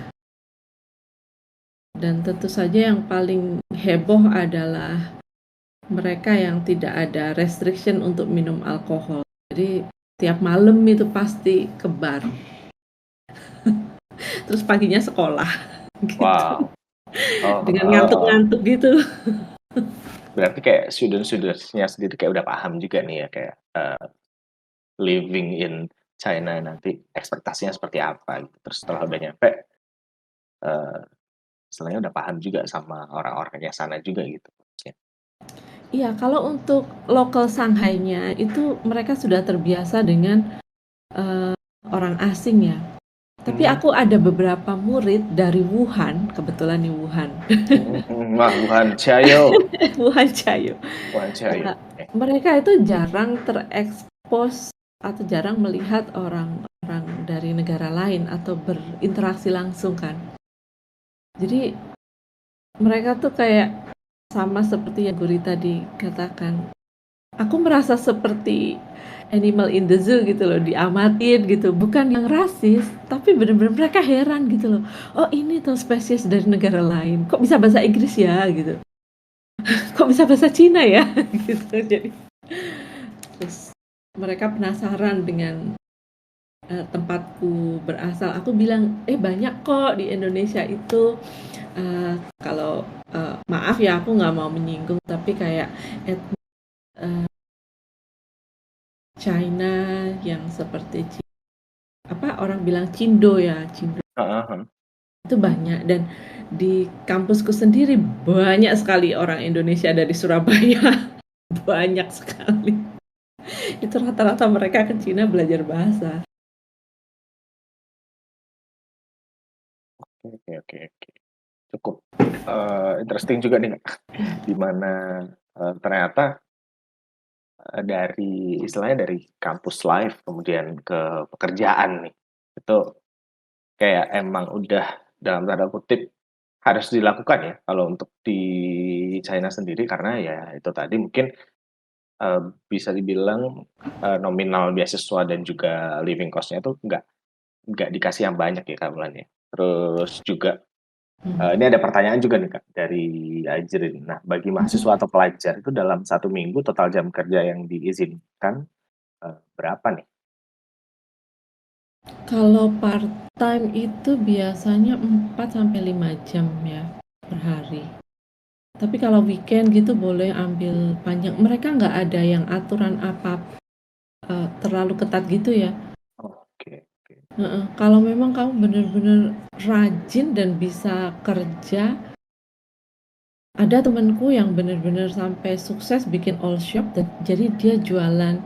Dan tentu saja yang paling heboh adalah mereka yang tidak ada restriction untuk minum alkohol. Jadi tiap malam itu pasti ke bar. Terus paginya sekolah gitu. Wow. Dengan ngantuk-ngantuk gitu. Berarti kayak student-student-nya sendiri kayak udah paham juga nih ya kayak living in China nanti ekspektasinya seperti apa gitu. Terus setelah udah nyampe istilahnya udah paham juga sama orang-orangnya sana juga gitu. Iya, kalau untuk lokal Shanghai-nya itu mereka sudah terbiasa dengan orang asing ya. Tapi aku ada beberapa murid dari Wuhan, kebetulan di Wuhan. Wah, Wuhan Chayo. Wuhan Chayo. Wuhan Chayo. Mereka itu jarang terekspos atau jarang melihat orang-orang dari negara lain atau berinteraksi langsung kan. Jadi mereka tuh kayak sama seperti yang Guri tadi katakan. Aku merasa seperti animal in the zoo gitu loh, diamatin gitu. Bukan yang rasis, tapi benar-benar mereka heran gitu loh. Oh ini tuh spesies dari negara lain. Kok bisa bahasa Inggris ya gitu. Kok bisa bahasa Cina ya gitu. Jadi terus mereka penasaran dengan tempatku berasal. Aku bilang, banyak kok di Indonesia itu. Kalau maaf ya aku nggak mau menyinggung, tapi kayak China yang seperti orang bilang Cindo ya, Cindo. Itu banyak, dan di kampusku sendiri banyak sekali orang Indonesia dari Surabaya. Banyak sekali. Itu rata-rata mereka ke Cina belajar bahasa. Oke. Cukup interesting juga nih, di mana ternyata dari istilahnya dari kampus life kemudian ke pekerjaan nih, itu kayak emang udah dalam tanda kutip harus dilakukan ya kalau untuk di China sendiri, karena ya itu tadi mungkin bisa dibilang nominal beasiswa dan juga living cost-nya itu nggak dikasih yang banyak ya Kak Mulan ya. Terus juga ini ada pertanyaan juga nih Kak dari Ajrin. Nah, bagi mahasiswa atau pelajar itu dalam 1 minggu total jam kerja yang diizinkan berapa nih? Kalau part-time itu biasanya 4-5 jam ya per hari. Tapi kalau weekend gitu boleh ambil panjang. Mereka nggak ada yang aturan apa terlalu ketat gitu ya. Oke. Kalau memang kamu benar-benar rajin dan bisa kerja, ada temanku yang benar-benar sampai sukses bikin all shop, dan jadi dia jualan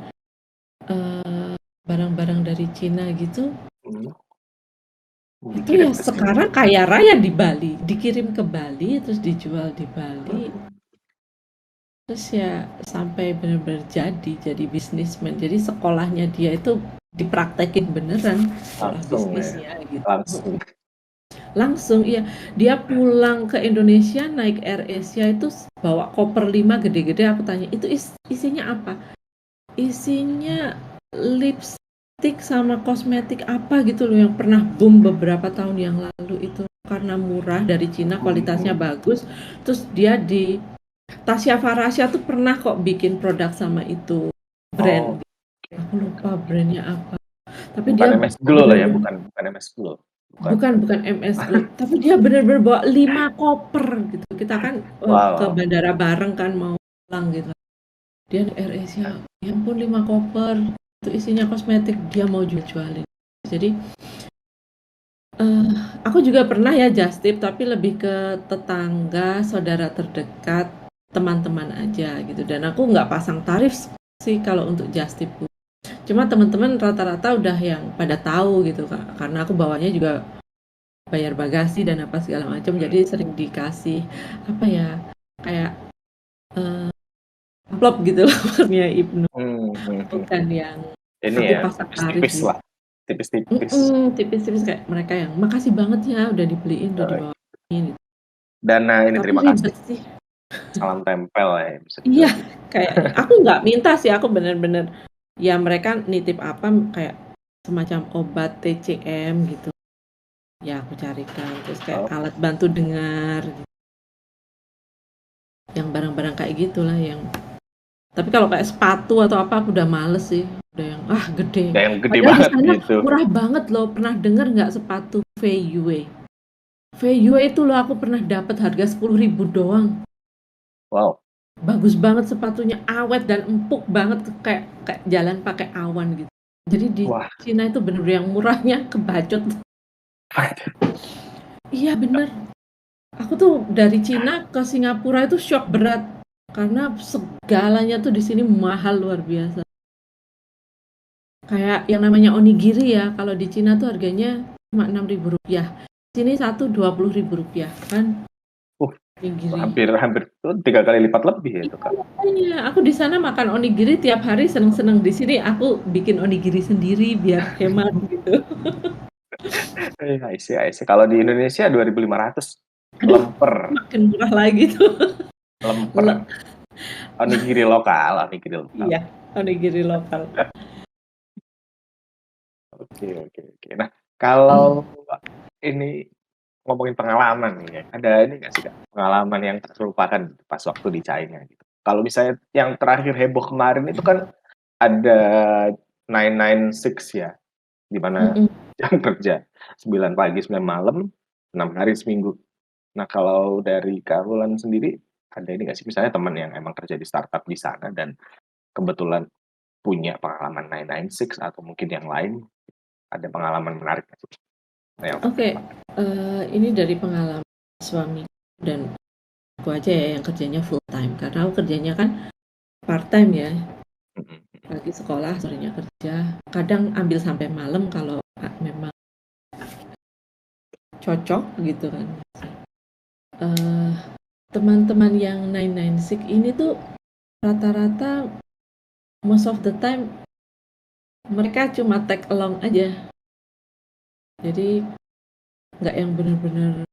barang-barang dari Cina gitu. Itu ya sekarang kaya raya di Bali, dikirim ke Bali terus dijual di Bali. Terus ya sampai benar-benar jadi bisnismen. Jadi sekolahnya dia itu dipraktekin beneran sekolah bisnisnya gitu. Langsung iya, dia pulang ke Indonesia naik Air Asia itu bawa koper 5 gede-gede. Aku tanya, itu isinya apa? Isinya lipstick sama kosmetik apa gitu loh, yang pernah boom beberapa tahun yang lalu itu karena murah dari Cina, kualitasnya bagus. Terus dia di Tasya Farasya tuh pernah kok bikin produk sama itu brand. Aku lupa brandnya apa. Tapi bukan dia MS Glow lah ya, bukan MS Glow. Bukan MS Glow. Tapi dia benar-benar bawa 5 koper gitu. Kita kan ke bandara bareng kan mau pulang gitu. Dia di Air Asia, ya ampun 5 koper. Itu isinya kosmetik, dia mau jualin. Jadi aku juga pernah ya just tip, tapi lebih ke tetangga, saudara terdekat, teman-teman aja gitu. Dan aku nggak pasang tarif sih kalau untuk just tip. Cuma teman-teman rata-rata udah yang pada tahu gitu Kak. Karena aku bawanya juga bayar bagasi dan apa segala macam, jadi sering dikasih apa ya, kayak amplop gitu loh warnanya Ibnu. Bukan yang ini aku ya, pasang tarif tipis gitu. lah. Tipis-tipis. Tipis-tipis kayak mereka yang makasih banget ya udah dibeliin, udah dibawain gitu. Dan ini tapi terima kasih. ribet sih. Salam tempel ya, bisa Iya, dibilang gitu. kayaknya. Aku nggak minta sih, aku bener-bener ya mereka nitip apa kayak semacam obat TCM gitu. Ya aku carikan, terus kayak Oh, alat bantu dengar, yang barang-barang kayak gitulah yang. Tapi kalau kayak sepatu atau apa aku udah males sih, udah yang gede. ada yang gede Padahal di banget sana gitu. murah banget loh. Pernah denger nggak sepatu Feiwei? Feiwei itu loh aku pernah dapat harga 10.000 doang. Wow. Bagus banget sepatunya, awet dan empuk banget kayak kayak jalan pakai awan gitu. Jadi di Wah. Cina itu bener-bener yang murahnya kebacot. Iya bener. Aku tuh dari Cina ke Singapura itu shock berat karena segalanya tuh di sini mahal luar biasa. Kayak yang namanya onigiri ya, kalau di Cina tuh harganya cuma 6.000 rupiah. Sini satu 20.000 rupiah kan onigiri. Hampir tuh 3 kali lipat lebih ya itu, Kak. Iya, aku di sana makan onigiri tiap hari seneng-seneng. Di sini aku bikin onigiri sendiri biar hemat gitu. I see, I see. Kalau di Indonesia 2.500 Aduh, lemper, makin murah lagi tuh. lemper. Onigiri lokal. Iya, onigiri lokal. Oke. Nah, kalau ini ngomongin pengalaman nih ya, ada ini nggak sih, Kak, pengalaman yang tak terlupakan pas waktu di China gitu? Kalau misalnya yang terakhir heboh kemarin itu kan ada 996 ya, di mana Mm-mm. jam kerja 9 pagi, 9 malam, 6 hari seminggu. Nah, kalau dari Kak Wulan sendiri, ada ini nggak sih, misalnya teman yang emang kerja di startup di sana dan kebetulan punya pengalaman 996 atau mungkin yang lain, ada pengalaman menarik nggak sih? Yang Oke, ini dari pengalaman suami dan aku aja ya yang kerjanya full time karena aku kerjanya kan part time ya, pagi sekolah sorenya kerja, kadang ambil sampai malam kalau memang cocok gitu kan. Teman-teman yang 996 ini tuh rata-rata most of the time mereka cuma tag along aja, jadi nggak yang benar-benar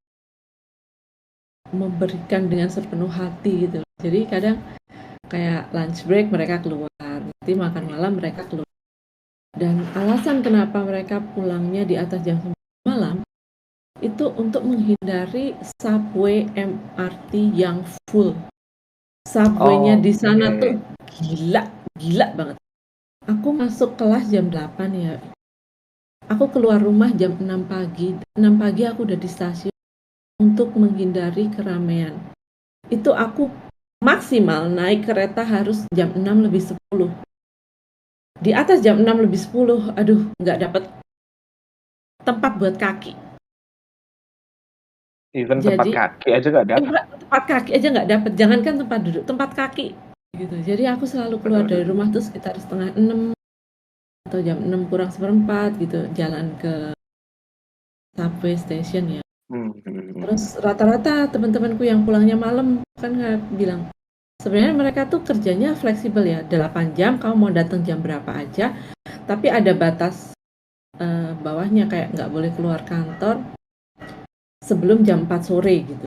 memberikan dengan sepenuh hati gitu. Jadi kadang kayak lunch break mereka keluar, nanti makan malam mereka keluar. Dan alasan kenapa mereka pulangnya di atas jam 9 malam itu untuk menghindari subway MRT yang full. Subway-nya di sana tuh gila banget. Aku masuk kelas jam 8 ya. Aku keluar rumah jam 6 pagi. 6 pagi aku udah di stasiun untuk menghindari keramaian. Itu aku maksimal naik kereta harus jam 6 lebih 10. Di atas jam 6 lebih 10, aduh nggak dapet tempat buat kaki. Even tempat Jadi kaki aja nggak dapat. tempat kaki aja nggak dapet, jangankan tempat duduk, tempat kaki gitu. Jadi aku selalu keluar dari rumah tuh sekitar setengah 6 atau jam 6 kurang seperempat gitu, jalan ke subway station ya. Terus rata-rata teman-temanku yang pulangnya malam kan bilang sebenarnya mereka tuh kerjanya fleksibel ya, 8 jam kamu mau datang jam berapa aja, tapi ada batas bawahnya kayak nggak boleh keluar kantor sebelum jam 4 sore gitu.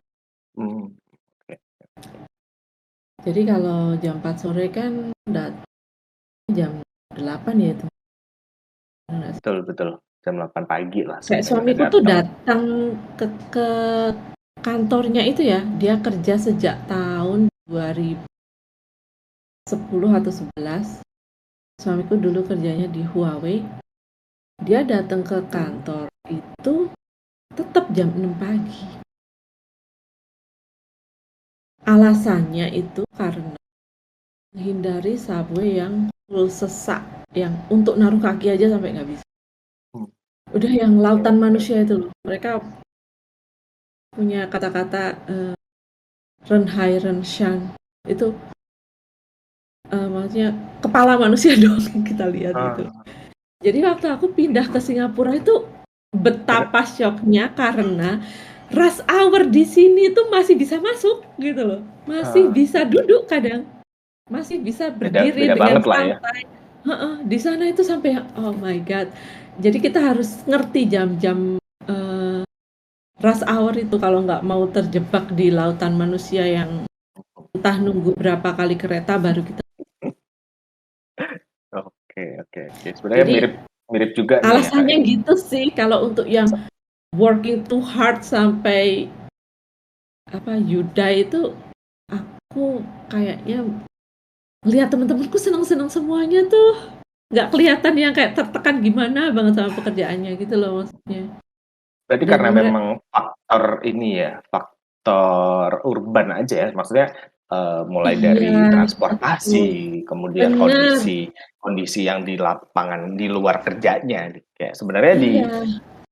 Jadi kalau jam 4 sore kan jam 8 ya itu. Betul. Jam 8 pagi lah Kayak sebenarnya suamiku tuh datang ke kantornya itu ya, dia kerja sejak tahun 2010 atau 11. Suamiku dulu kerjanya di Huawei. Dia datang ke kantor itu tetap jam 6 pagi. Alasannya itu karena menghindari subway yang full sesak, yang untuk naruh kaki aja sampai nggak bisa. Udah yang lautan manusia itu loh. Mereka punya kata-kata Renhai Renshan itu maksudnya kepala manusia dong kita lihat gitu. Jadi waktu aku pindah ke Singapura itu betapa shocknya karena rush hour di sini tuh masih bisa masuk gitu loh, masih bisa duduk kadang, masih bisa berdiri beda dengan santai. Di sana itu sampai oh my god. Jadi kita harus ngerti jam-jam rush hour itu kalau nggak mau terjebak di lautan manusia yang entah nunggu berapa kali kereta baru kita. Oke. Sebenarnya Jadi mirip juga nih ya, Kak, alasannya ya. gitu sih kalau untuk yang working too hard sampai you die itu, aku kayaknya lihat teman-temanku senang-senang semuanya tuh, nggak kelihatan yang kayak tertekan gimana banget sama pekerjaannya gitu loh maksudnya. Berarti Dan karena memang faktor ini ya, faktor urban aja ya, maksudnya mulai dari iya, betul, transportasi, kemudian bener, kondisi yang di lapangan, di luar kerjanya. Kayak sebenarnya di iya,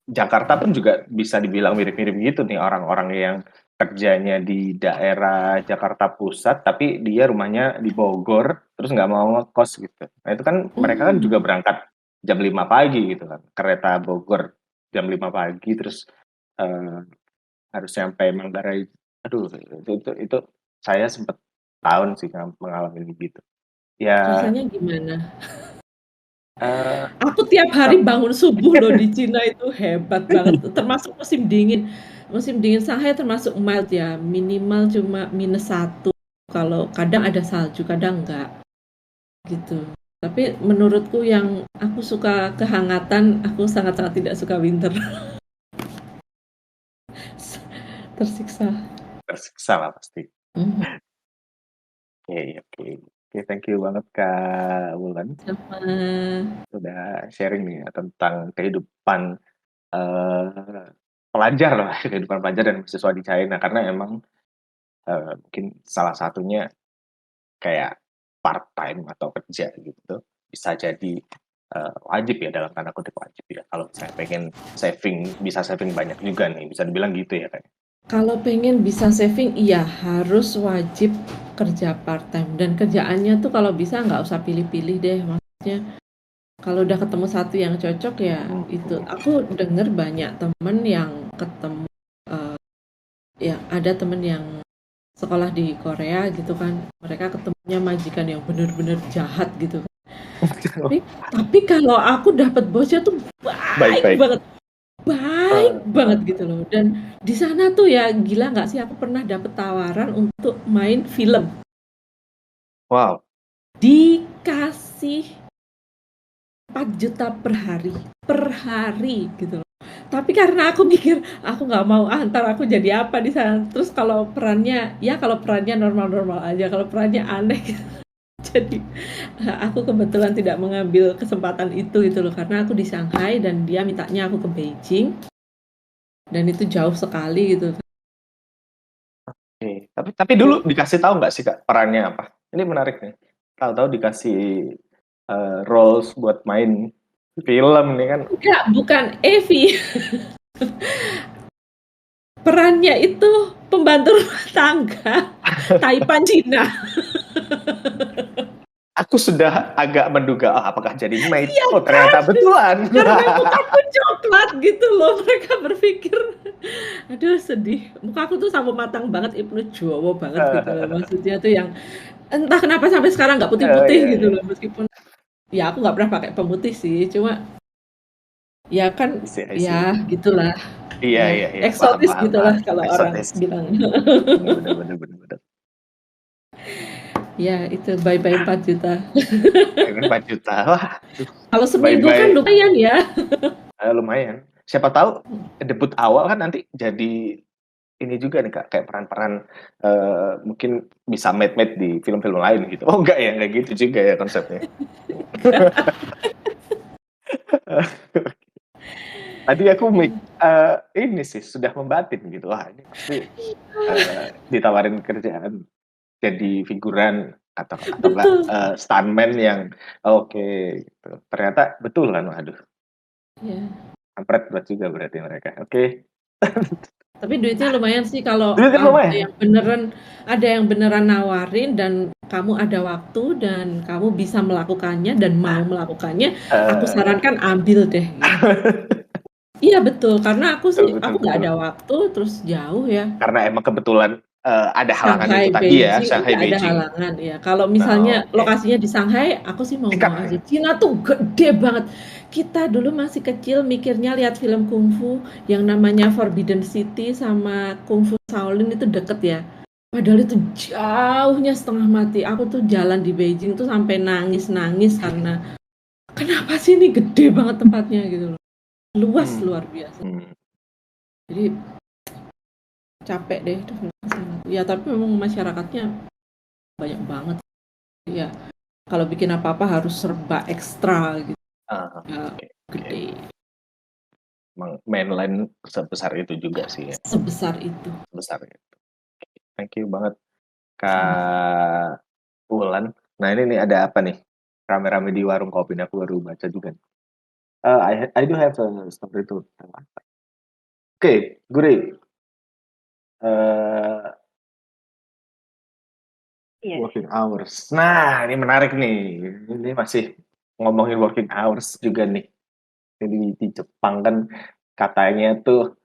Jakarta pun juga bisa dibilang mirip-mirip gitu nih orang-orang yang kerjanya di daerah Jakarta Pusat, tapi dia rumahnya di Bogor, terus nggak mau ngekos gitu. Nah itu kan mereka kan juga berangkat jam 5 pagi gitu kan, kereta Bogor jam 5 pagi, terus eh, harus sampai Manggarai. Aduh, itu saya sempet tahun sih mengalami gitu. Ya, rasanya gimana? eh, Aku tiap hari bangun subuh loh di Cina itu hebat banget, termasuk musim dingin. Musim dingin Shanghai termasuk mild ya, minimal cuma -1, kalau kadang ada salju, kadang enggak, gitu. Tapi menurutku yang aku suka kehangatan, aku sangat-sangat tidak suka winter. Tersiksa. tersiksa lah pasti. Mhm, Oke. Oke, thank you banget Kak Wulan. sama. Sudah sharing nih ya tentang kehidupan pelajar lah, kehidupan pelajar dan mahasiswa di China karena emang mungkin salah satunya kayak part time atau kerja gitu bisa jadi wajib ya dalam tanda kutip wajib ya kalau saya pengen bisa saving banyak juga nih bisa dibilang gitu ya kayak. Kalau pengen bisa saving, iya harus wajib kerja part-time, dan kerjaannya tuh kalau bisa nggak usah pilih-pilih deh, maksudnya kalau udah ketemu satu yang cocok ya itu. Aku denger banyak temen yang ketemu, ya ada temen yang sekolah di Korea gitu kan, mereka ketemunya majikan yang bener-bener jahat gitu. Tapi kalau aku dapet bosnya tuh baik Baik-baik. banget. Baik banget gitu loh, dan di sana tuh ya gila nggak sih, aku pernah dapet tawaran untuk main film, Wow. dikasih 4 juta per hari gitu loh. Tapi karena aku mikir, aku nggak mau entar aku jadi apa di sana. Terus kalau perannya normal-normal aja, kalau perannya aneh jadi aku kebetulan tidak mengambil kesempatan itu gitu loh, karena aku di Shanghai dan dia mintanya aku ke Beijing, dan itu jauh sekali gitu. Oke. Tapi dulu dikasih tahu nggak sih Kak perannya apa? Ini menarik nih. Tahu-tahu dikasih roles buat main film nih kan. Enggak, bukan Evi. Perannya itu pembantu rumah tangga Taipan Cina. Aku sudah agak menduga apakah jadi maid. Iya Oh kan? ternyata betulan. Karena mukaku coklat gitu loh. Mereka berpikir, aduh sedih. Mukaku tuh sama matang banget, Ibnu Jowo banget gitu loh. Maksudnya tuh yang entah kenapa sampai sekarang nggak putih-putih Iya, gitu iya. loh. Meskipun ya aku nggak pernah pakai pemutih sih. Cuma ya kan I see. ya gitulah. Ya Iya. eksotis Paham. gitulah kalau orang Eksotis. bilang. Bener. Ya itu bye-bye 4 juta. 4 juta. Wah, Kalau seminggu kan bye-bye. lumayan ya. Lumayan. Siapa tahu debut awal kan nanti jadi ini juga nih Kak, kayak peran-peran mungkin bisa mate di film-film lain gitu. Oh enggak ya, enggak gitu juga ya konsepnya. Tadi aku ini sih sudah membatin gitu. Wah, ini pasti ditawarin kerjaan jadi figuran atau enggak Betul. stuntman yang oke gitu. Ternyata betul kan, waduh. Ya. Kampret buat juga berarti mereka. Oke. Tapi duitnya lumayan sih kalau Duitnya lumayan. ada yang beneran nawarin dan kamu ada waktu dan kamu bisa melakukannya dan mau melakukannya, aku sarankan ambil deh. Iya betul, karena aku Betul. nggak ada waktu, terus jauh ya. Karena emang kebetulan ada halangan Shanghai, itu tadi ya, Beijing, Shanghai, iya ada Beijing. halangan ya. Kalau Oh, misalnya oke. lokasinya di Shanghai, aku sih mau Sikat. aja. Cina tuh gede banget. Kita dulu masih kecil mikirnya lihat film kungfu yang namanya Forbidden City sama Kung Fu Shaolin itu deket ya. Padahal itu jauhnya setengah mati. Aku tuh jalan di Beijing tuh sampai nangis-nangis karena kenapa sih ini gede banget tempatnya gitu loh. Luas Hmm. luar biasa. Hmm. Jadi capek deh datang ke sana. Ya tapi memang masyarakatnya banyak banget. Ya kalau bikin apa-apa harus serba ekstra gitu. Ah, Ya oke, oke. gede Emang mainland sebesar itu juga sih ya, sebesar itu. sebesar itu. Thank you banget Sama Kak Wulan. Nah ini nih ada apa nih? Rame-rame di warung kopi nih, aku baru baca juga. I do have a story to tell. Oke, Guri. eh Yes. Working hours. Nah, ini menarik nih. Ini masih ngomongin working hours juga nih. Di Jepang kan katanya tuh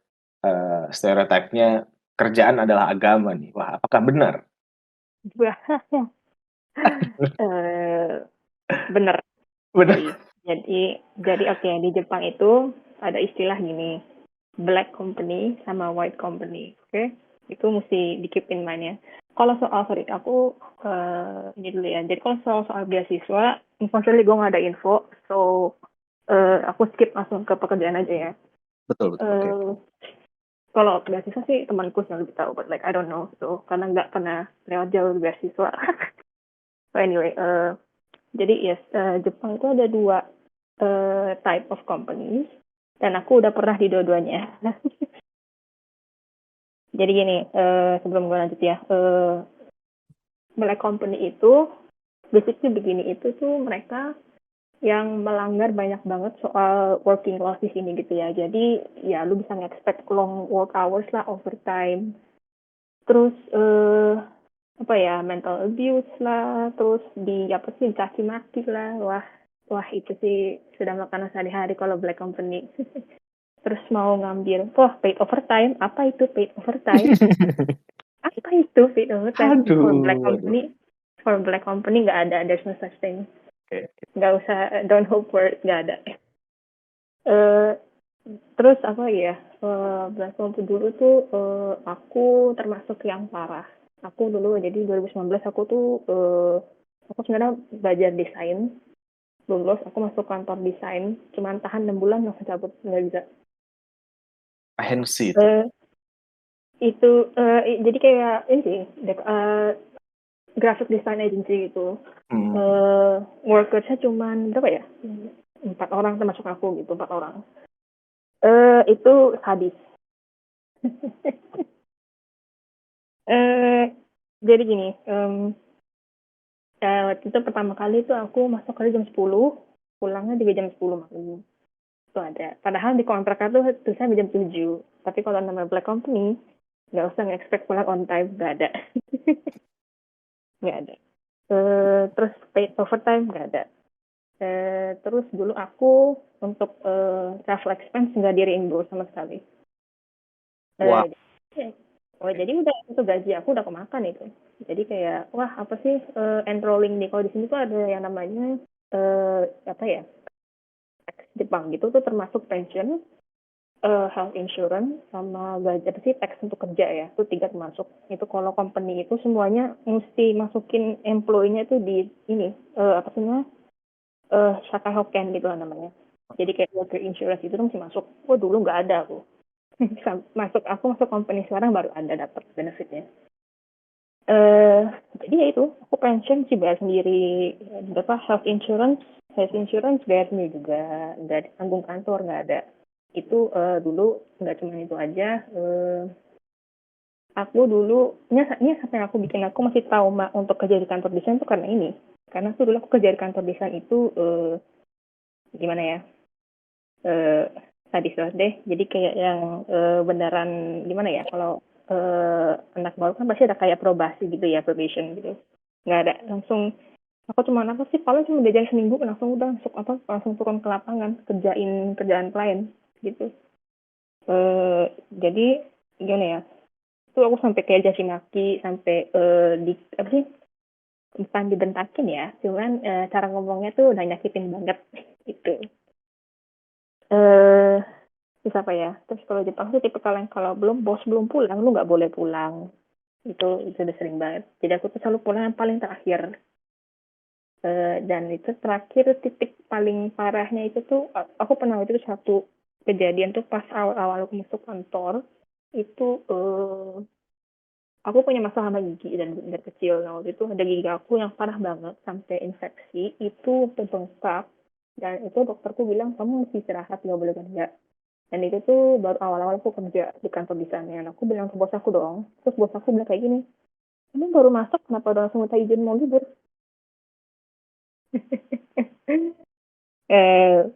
stereotipnya kerjaan adalah agama nih. Wah, apakah benar? Eh, bener Benar. sih. Jadi oke, di Jepang itu ada istilah gini, black company sama white company. Oke, itu mesti di keep in mind ya. Kalau soal, sorry, aku ini dulu ya. Jadi kalau soal beasiswa, unfortunately gue nggak ada info, so aku skip langsung ke pekerjaan aja ya. Betul, betul. Oke. Eh, Kalau beasiswa sih temanku yang lebih tahu, but like I don't know, so karena nggak pernah lewat jalur beasiswa. So anyway, jadi yes, Jepang itu ada dua type of companies, dan aku udah pernah di dua-duanya. Jadi gini, sebelum gue lanjut ya, black company itu basically begini, itu tuh mereka yang melanggar banyak banget soal working laws di sini gitu ya. Jadi ya lu bisa nge-expect long work hours lah, overtime. Terus apa ya, mental abuse lah, terus apa sih, dicaci maki lah. Wah itu sih sudah makanan sehari-hari kalau black company. Terus mau ngambil, wah paid overtime, apa itu paid overtime? Apa itu paid overtime? Aduh, aduh. For black company nggak ada, there's no such thing. Oke. Nggak usah, don't hope for it, nggak ada. Eh, Terus apa ya? Black company dulu tuh aku termasuk yang parah. Aku dulu jadi 2019 aku tuh aku sebenarnya belajar desain, lulus aku masuk kantor desain, cuman tahan 6 bulan langsung cabut, nggak bisa. Ahensi itu. Eh, itu jadi kayak ini sih, graphic design agency gitu. Hmm. Workersnya cuman berapa ya? 4 orang termasuk aku gitu, 4 orang. Itu sadis. eh jadi gini, waktu itu pertama kali itu aku masuk kerja jam 10, pulangnya juga jam 10 malam. Itu ada. Padahal di kontrak itu tulisannya jam 7. Tapi kalau namanya black company, nggak usah nge-expect pulang on time, nggak ada. Nggak ada. Terus paid overtime, nggak ada. Terus dulu aku untuk travel expense nggak di reimburse sama sekali. Wah, Oh, jadi udah itu gaji aku udah kemakan itu. Jadi kayak wah apa sih enrolling nih, kalau di sini tuh ada yang namanya apa ya, tax Jepang gitu tuh termasuk pension, health insurance, sama gaji apa sih, tax untuk kerja ya, itu 3 termasuk. Itu kalau company itu semuanya mesti masukin employee-nya itu di ini apa sih namanya, Shakai Hoken gitu lah namanya. Jadi kayak worker insurance itu tuh mesti masuk. Oh dulu nggak ada aku. Aku masuk company sekarang baru ada dapat benefitnya. Eh, jadi ya itu, aku pension sih bayar sendiri, berapa health insurance bayar sendiri juga, nggak ditanggung kantor, nggak ada. Itu dulu nggak cuma itu aja, aku dulu, ini sampai aku bikin aku masih trauma untuk kerja di kantor desain tuh karena ini. Karena tuh dulu aku kerja di kantor desain itu, gimana ya, eh sadis banget deh. Jadi kayak yang beneran gimana ya, kalau anak baru kan pasti ada kayak probasi gitu ya, probation gitu. Nggak ada, langsung aku cuma apa sih, paling cuma diajarin seminggu langsung udah masuk apa, langsung turun ke lapangan kerjain kerjaan klien gitu. Jadi gimana ya, itu aku sampai kayak caci maki, sampai di apa sih, bukan dibentakin ya, cuman cara ngomongnya tuh udah nyakitin banget gitu. eh Terus apa ya? Terus kalau Jepang tuh tipe kalian kalau bos belum pulang, lu nggak boleh pulang. Itu udah sering banget. Jadi aku tuh selalu pulang yang paling terakhir. Dan itu terakhir titik paling parahnya itu tuh aku pernah itu satu kejadian tuh pas awal-awal aku masuk kantor itu aku punya masalah sama gigi dan dari kecil. Nah, waktu itu ada gigi aku yang parah banget sampai infeksi itu bengkak dan itu dokterku bilang kamu mesti istirahat nggak boleh kerja. Dan itu tuh baru awal-awal aku kerja di kantor di sana. Dan aku bilang ke bos aku dong. Terus bos aku bilang kayak gini, kamu baru masuk kenapa udah langsung minta izin mau libur? eh,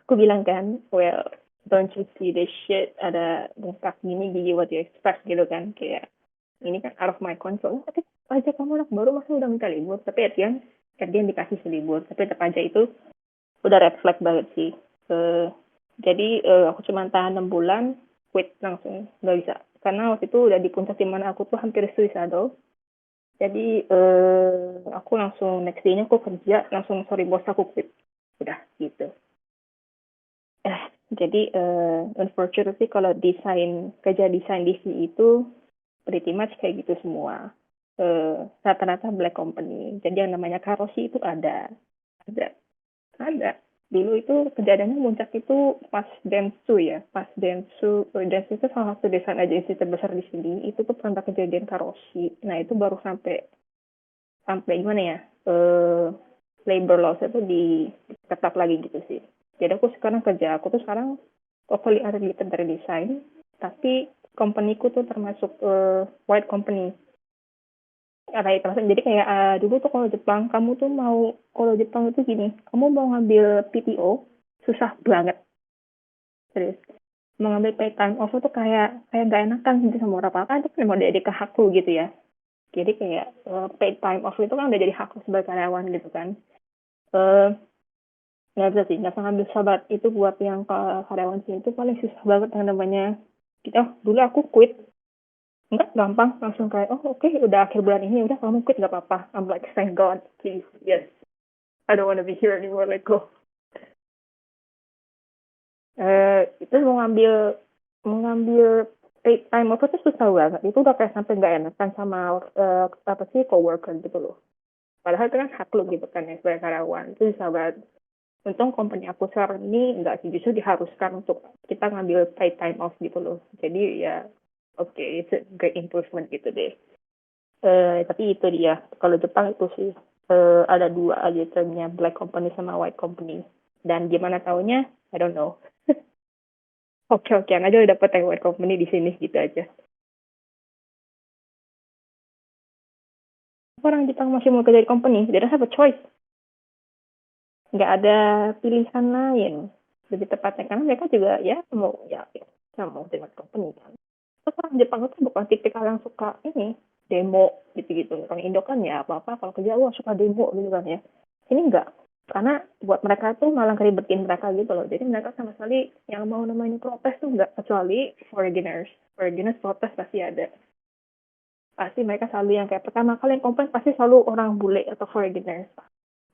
aku bilang kan, well, don't you see this shit? Ada bengkak gini gigi, what you expect gitu kan. Kayak, ini kan out of my control. Tapi aja kamu anak baru masa udah minta libur. Tapi at the end dikasih libur. Tapi tetap aja itu udah red flag banget sih. Jadi aku cuma tahan 6 bulan, quit langsung. Nggak bisa. Karena waktu itu udah di puncak dimana aku tuh hampir suicidal. Jadi aku langsung next day-nya aku kerja, langsung sorry bos aku quit. Udah gitu. Jadi unfortunately kalau kerja desain di sini itu pretty much kayak gitu semua. Rata-rata black company. Jadi yang namanya karosi itu ada. Dulu itu kejadiannya muncak itu pas Dentsu ya. Pas Dentsu itu salah satu desain agensi terbesar di sini. Itu tuh pernah kejadian karosi. Nah itu baru sampai gimana ya? Labor laws itu diketat lagi gitu sih. Jadi aku tuh sekarang totally unrelated dari desain, tapi company-ku tuh termasuk white company. Jadi kayak dulu tuh kalau Jepang itu gini, kamu mau ngambil PTO susah banget, serius. Mau ngambil paid time off tuh kayak nggak enakan gitu sama orang apa kan itu memang udah jadi hakku gitu ya. Jadi kayak paid time off itu kan udah jadi hakku sebagai karyawan gitu kan. Nggak bisa sih, nggak bisa ngambil sabat itu buat yang karyawan sini itu paling susah banget yang namanya kita dulu aku quit. Enggak, gampang. Langsung kayak, oh oke, udah akhir bulan ini, udah kamu quit, gak apa-apa. I'm like, thank God, please, yes. I don't want to be here anymore, let go. Itu mau ngambil paid time off itu susah banget. Itu udah kayak sampai nggak enakan sama coworker gitu loh. Padahal itu kan hak lo gitu kan ya sebagai karyawan. Itu susah banget. Untung company aku sekarang ini nggak sih, justru diharuskan untuk kita ngambil paid time off gitu loh. Jadi ya, oke, it's a great improvement gitu deh. Tapi itu dia. Kalau Jepang itu sih ada dua aja termnya, black company sama white company. Dan gimana taunya? I don't know. Oke-okean aja udah dapet yang white company di sini gitu aja. Orang Jepang masih mau kerja di company, they don't have a choice. Nggak ada pilihan lain. Lebih tepatnya karena mereka juga ya mau di white company kan. Terus orang Jepang itu bukan tipikal yang suka demo gitu-gitu. Orang Indo kan ya apa-apa kalau kerja suka demo gitu kan ya. Ini enggak. Karena buat mereka tuh malah ngeribetin mereka gitu loh. Jadi mereka sama sekali yang mau namanya protes tuh enggak. Kecuali foreigners. Foreigners protes pasti ada. Pasti mereka selalu yang kayak pertama kali yang komplain pasti selalu orang bule atau foreigners.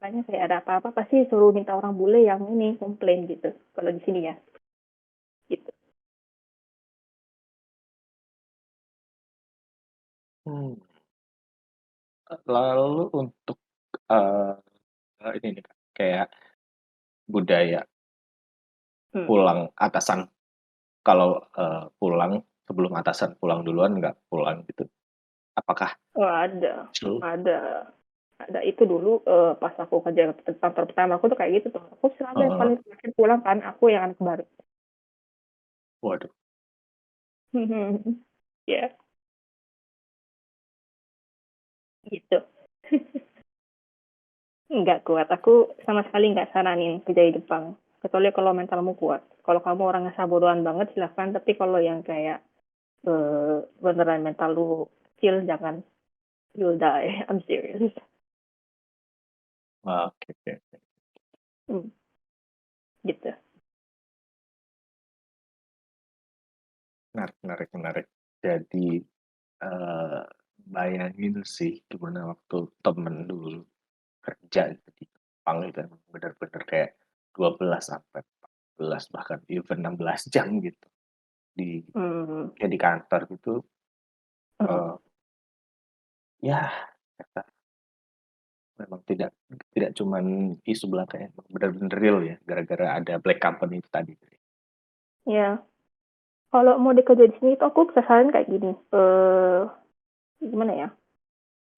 Makanya kayak ada apa-apa pasti suruh minta orang bule yang ini komplain gitu. Kalau di sini ya. Gitu. Lalu untuk ini nih Kak, kayak budaya pulang atasan. Kalau pulang sebelum atasan pulang duluan nggak pulang gitu. Apakah Oh, ada. true? Ada itu dulu pas aku kerja kantor pertama aku tuh kayak gitu tuh. Aku selalu yang paling terakhir pulang kan, aku yang anak baru. Waduh. Ya, gitu. Nggak kuat. Aku sama sekali nggak saranin kerja di Jepang. Kecuali kalau mentalmu kuat. Kalau kamu orangnya sabodoan banget silahkan. Tapi kalau yang kayak beneran mental lu kecil, jangan. You'll die. I'm serious. Oke. Gitu. Menarik. Jadi bayangin sih gimana waktu temen dulu kerja di Jepang itu benar-benar kayak 12 sampai 14 bahkan even 16 jam gitu di Hmm. di kantor gitu Ya, ternyata memang tidak cuman isu belaka ya, benar-benar real ya, gara-gara ada black company itu tadi. Ya, kalau mau dikerja di sini itu aku bisa saranin kayak gini. Gimana ya?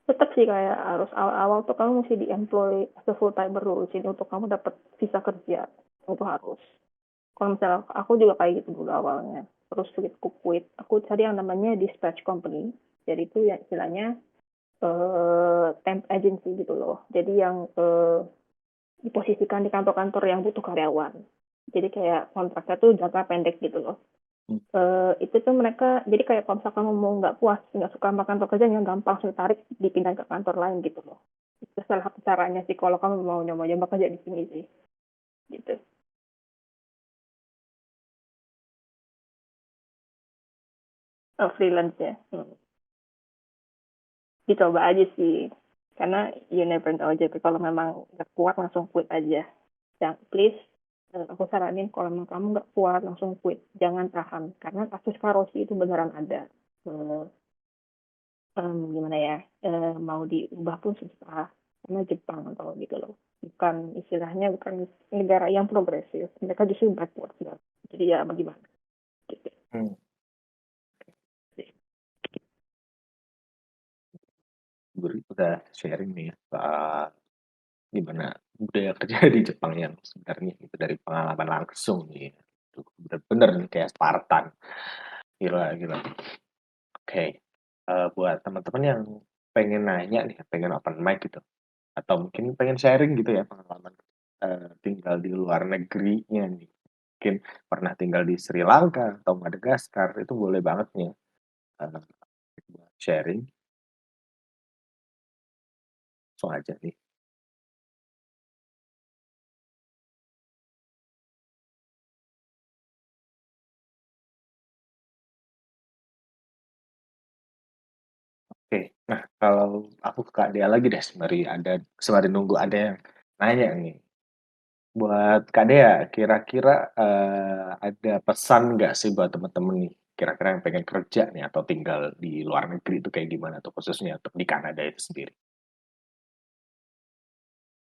Tetap sih kayak harus awal-awal tuh kamu mesti di-employ as a full timer dulu sini untuk kamu dapat visa kerja. Itu harus. Kalau misalnya aku juga kayak gitu dulu awalnya. Terus aku quit. Aku cari yang namanya dispatch company. Jadi itu ya istilahnya temp agency gitu loh. Jadi yang diposisikan di kantor-kantor yang butuh karyawan. Jadi kayak kontraknya tuh jangka pendek gitu loh. Hmm. Itu tuh mereka, jadi kayak kalau misalkan kamu mau nggak puas, nggak suka sama kantor kerjanya, gampang langsung tarik, dipindah ke kantor lain gitu loh. Itu salah satu caranya sih kalau kamu mau nyoba-nyoba kerja di sini sih. Gitu. Freelance ya. Dicoba aja sih. Karena you never know aja. Kalau memang nggak kuat, langsung quit aja. Jangan, please, aku saranin kalau memang kamu nggak kuat, langsung quit. Jangan tahan. Karena kasus korupsi itu beneran ada. Gimana ya, mau diubah pun susah. Karena Jepang atau gitu loh. Bukan negara yang progresif. Mereka justru backward. Jadi ya bagaimana. Gitu. Udah sharing nih ya, gimana budaya kerja di Jepang yang sebenarnya itu dari pengalaman langsung nih. Itu bener-bener nih kayak Spartan. Gila, gila. Oke, buat teman-teman yang pengen nanya nih, pengen open mic gitu, atau mungkin pengen sharing gitu ya pengalaman tinggal di luar negerinya nih. Mungkin pernah tinggal di Sri Lanka atau Madagaskar, itu boleh banget nih buat sharing. Langsung aja nih. Oke, nah kalau aku ke Kak Dea lagi deh sembari nunggu ada yang nanya nih. Buat Kak Dea, kira-kira ada pesan nggak sih buat temen-temen nih? Kira-kira yang pengen kerja nih atau tinggal di luar negeri itu kayak gimana tuh khususnya untuk di Kanada itu sendiri?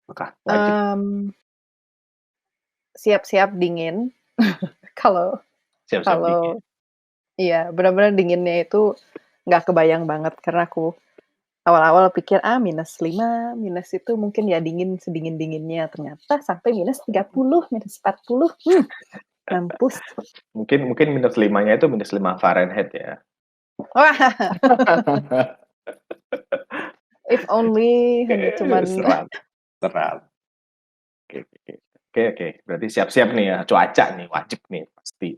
Apakah wajib Siap-siap dingin. Kalau siap-siap dingin? kalau iya, benar-benar dinginnya itu nggak kebayang banget karena aku awal-awal pikir -5, minus itu mungkin ya dingin sedingin-dinginnya, ternyata sampai -30, -40, mampus. Mungkin -5-nya itu -5 Fahrenheit ya. Wah, if only hanya cuman Seram, seram. Oke. Berarti siap-siap nih ya, cuaca nih wajib nih pasti.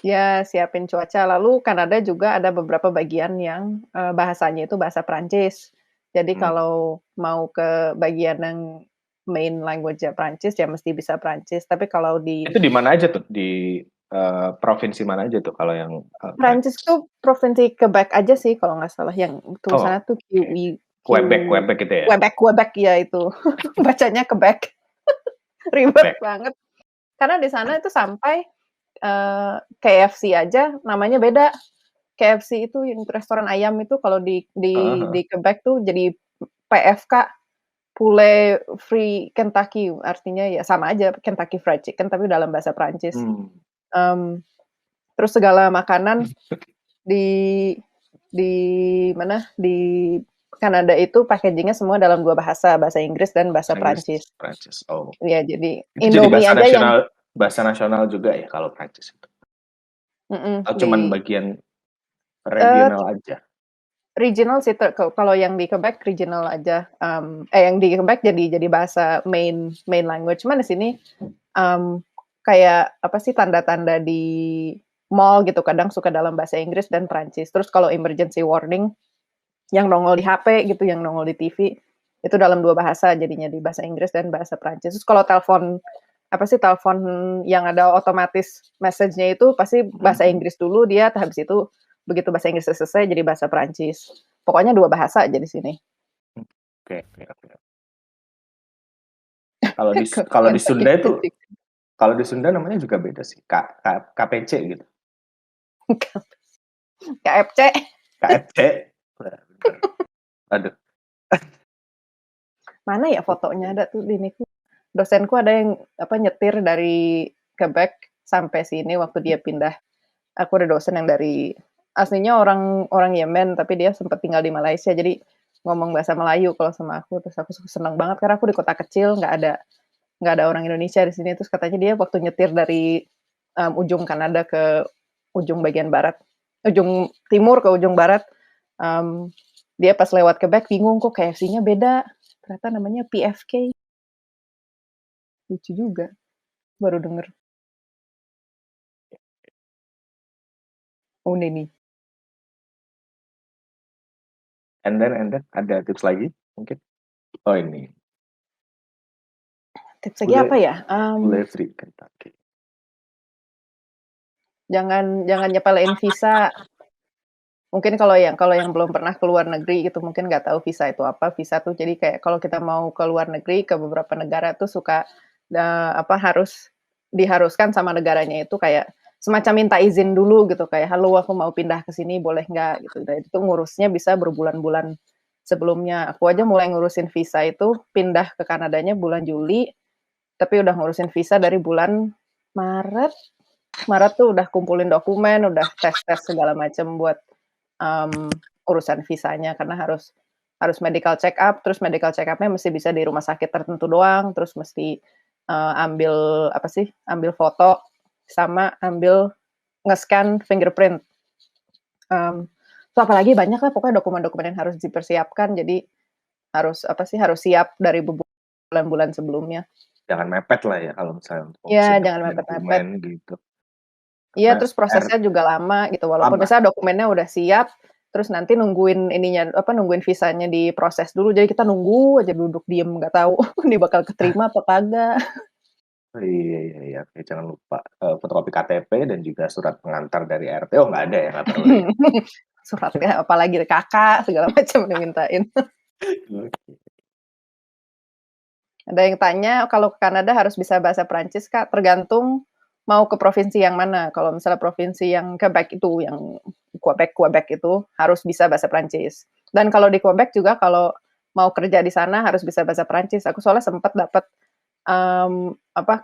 ya siapin cuaca. Lalu Kanada juga ada beberapa bagian yang bahasanya itu bahasa Prancis. Jadi kalau mau ke bagian yang main language-nya Prancis ya mesti bisa Prancis. Tapi kalau Itu di mana aja tuh? Di provinsi mana aja tuh kalau yang Prancis tuh provinsi Quebec aja sih kalau nggak salah yang tulisannya tuh okay. Quebec gitu ya? Quebec ya itu. Bacanya Quebec. Ribet banget. Karena di sana itu sampai KFC aja namanya beda. KFC itu yang restoran ayam itu kalau di Quebec tuh jadi PFK, Poulet Free Kentucky, artinya ya sama aja Kentucky Fried Chicken tapi dalam bahasa Prancis. Terus segala makanan di mana di Kanada itu packagingnya semua dalam 2 bahasa Inggris dan bahasa Prancis. Oh. Iya, jadi Indomie aja nasional, yang bahasa nasional juga ya kalau Prancis itu. Atau cuman bagian regional aja. Regional sih kalau yang di Quebec regional aja. Yang di Quebec jadi bahasa main language. Cuman di sini kayak apa sih tanda-tanda di mall gitu kadang suka dalam bahasa Inggris dan Prancis. Terus kalau emergency warning yang nongol di HP gitu, yang nongol di TV itu dalam 2 bahasa jadinya di bahasa Inggris dan bahasa Prancis. Terus kalau telepon yang ada otomatis message-nya itu pasti bahasa Inggris dulu dia, habis itu begitu bahasa Inggris selesai jadi bahasa Prancis. Pokoknya 2 bahasa aja di sini. Oke. Kalau di Sunda itu kalau di Sunda namanya juga beda sih. KPC gitu. KFC. KFC. Aduh. Mana ya fotonya ada tuh di niku. Dosenku ada yang nyetir dari Quebec sampai sini waktu dia pindah. Aku ada dosen yang dari aslinya orang Yemen tapi dia sempat tinggal di Malaysia jadi ngomong bahasa Melayu kalau sama aku terus aku senang banget karena aku di kota kecil nggak ada orang Indonesia di sini terus katanya dia waktu nyetir dari ujung Kanada ke ujung bagian barat, ujung timur ke ujung barat, dia pas lewat Quebec bingung kok KFC-nya beda. Ternyata namanya PFK. Lucu juga. Baru denger. Oh, ini. And then ada tips lagi mungkin? Oh ini. Tips lagi apa ya? Boleh free Kentucky. Jangan nyepelein visa. Mungkin kalau yang belum pernah ke luar negeri gitu mungkin nggak tahu visa itu apa. Visa tuh jadi kayak kalau kita mau ke luar negeri ke beberapa negara tuh suka harus diharuskan sama negaranya itu kayak semacam minta izin dulu gitu kayak halo aku mau pindah ke sini boleh nggak gitu. Dan itu ngurusnya bisa berbulan-bulan sebelumnya. Aku aja mulai ngurusin visa itu pindah ke Kanadanya bulan Juli, tapi udah ngurusin visa dari bulan Maret. Maret tuh udah kumpulin dokumen, udah tes segala macam buat urusan visanya karena harus medical check up, terus medical check up-nya mesti bisa di rumah sakit tertentu doang, terus mesti ambil foto sama ambil nge-scan fingerprint. So apalagi banyak lah pokoknya dokumen-dokumen yang harus dipersiapkan jadi harus siap dari bulan-bulan sebelumnya. Jangan mepet lah ya kalau misalnya ya jangan mepet-mepet gitu. Iya, terus prosesnya juga lama gitu. Walaupun misalnya dokumennya udah siap, terus nanti nungguin visanya diproses dulu. Jadi kita nunggu aja duduk diem, nggak tahu ini bakal keterima apa kagak. Iya. Oke, jangan lupa fotokopi KTP dan juga surat pengantar dari RT. Oh, nggak ada ya, nggak perlu. Suratnya apalagi dari kakak segala macam dimintain. Ada yang tanya kalau ke Kanada harus bisa bahasa Prancis Kak, tergantung mau ke provinsi yang mana. Kalau misalnya provinsi yang Quebec itu, yang Quebec itu harus bisa bahasa Prancis. Dan kalau di Quebec juga kalau mau kerja di sana harus bisa bahasa Prancis. Aku soalnya sempat dapat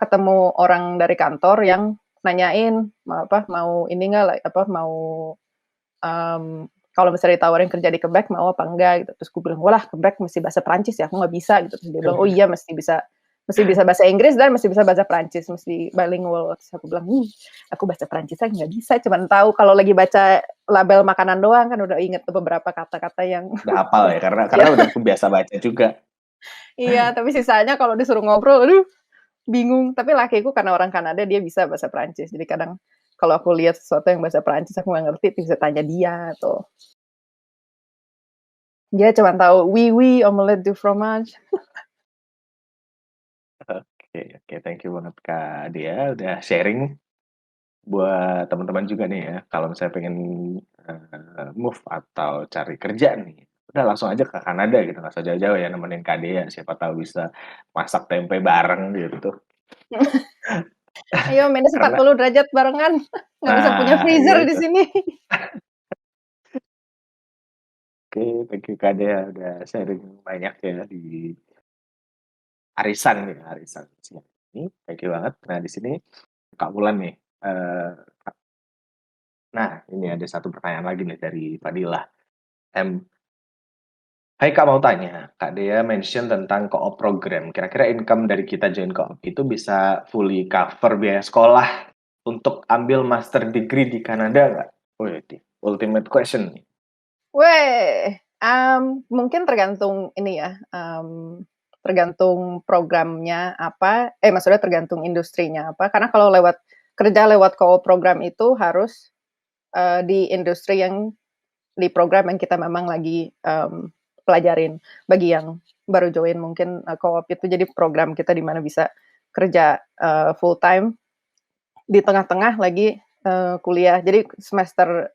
ketemu orang dari kantor yang nanyain mau ini nggak kalau misalnya ditawarin kerja di Quebec mau apa enggak gitu. Terus gue bilang, wah Quebec mesti bahasa Prancis ya, aku nggak bisa gitu. Terus dia bilang, oh iya mesti bisa bahasa Inggris dan mesti bisa bahasa Prancis, mesti bilingual. Terus aku bilang, aku bahasa Prancis aja nggak bisa, cuman tahu kalau lagi baca label makanan doang kan udah inget beberapa kata-kata yang udah hafal ya karena udah biasa baca juga. Iya, tapi sisanya kalau disuruh ngobrol, aduh bingung. Tapi lakiku karena orang Kanada dia bisa bahasa Prancis, jadi kadang kalau aku lihat sesuatu yang bahasa Prancis aku nggak ngerti, bisa tanya dia atau dia cuma tahu oui omelette du fromage. Oke, thank you banget Kak Dia udah sharing buat teman-teman juga nih ya. Kalau misalnya pengen move atau cari kerja nih, udah langsung aja ke Kanada gitu, nggak usah jauh-jauh ya nemenin Kak Dia. Siapa tahu bisa masak tempe bareng gitu. Ayo minus 40 derajat barengan, nggak bisa punya freezer di sini. Oke, thank you Kak Dea udah sharing banyak ya di arisan ini. Thank you banget. Nah di sini Kak Wulan nih. Nah ini ada satu pertanyaan lagi nih dari Fadila. Hai Kak, mau tanya, Kak Dea mention tentang co-op program. Kira-kira income dari kita join co-op itu bisa fully cover biaya sekolah untuk ambil master degree di Kanada nggak? Wih, ultimate question nih. Mungkin tergantung ini ya, tergantung programnya apa, maksudnya tergantung industrinya apa. Karena kalau kerja lewat co-op program itu harus di industri yang di program yang kita memang lagi pelajarin. Bagi yang baru join mungkin co-op itu jadi program kita di mana bisa kerja full time di tengah-tengah lagi kuliah. Jadi semester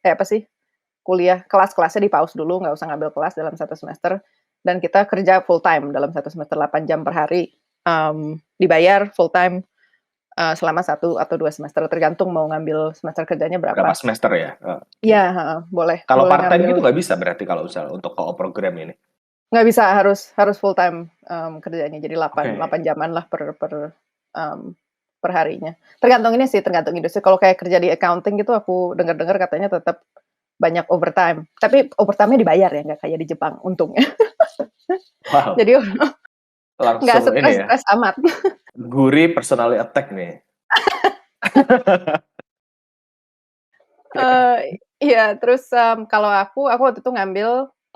kuliah kelas-kelasnya di pause dulu, nggak usah ngambil kelas dalam satu semester dan kita kerja full time dalam satu semester 8 jam per hari, dibayar full time selama 1 atau 2 semester tergantung mau ngambil semester kerjanya berapa semester ya? Iya, boleh. Kalau boleh part time ngambil. gitu nggak bisa berarti kalau misalnya untuk co-op program ini? Nggak bisa, harus full time kerjanya. Jadi 8 Oke. jaman lah per harinya. Tergantung ini sih, tergantung industri. Kalau kayak kerja di accounting gitu, aku dengar-dengar katanya tetap banyak overtime. Tapi overtime-nya dibayar ya, nggak kayak di Jepang, untungnya. Wow, Jadi nggak langsung ini ya, stres-stres amat. Guri personally attack nih. Iya, terus kalau aku waktu itu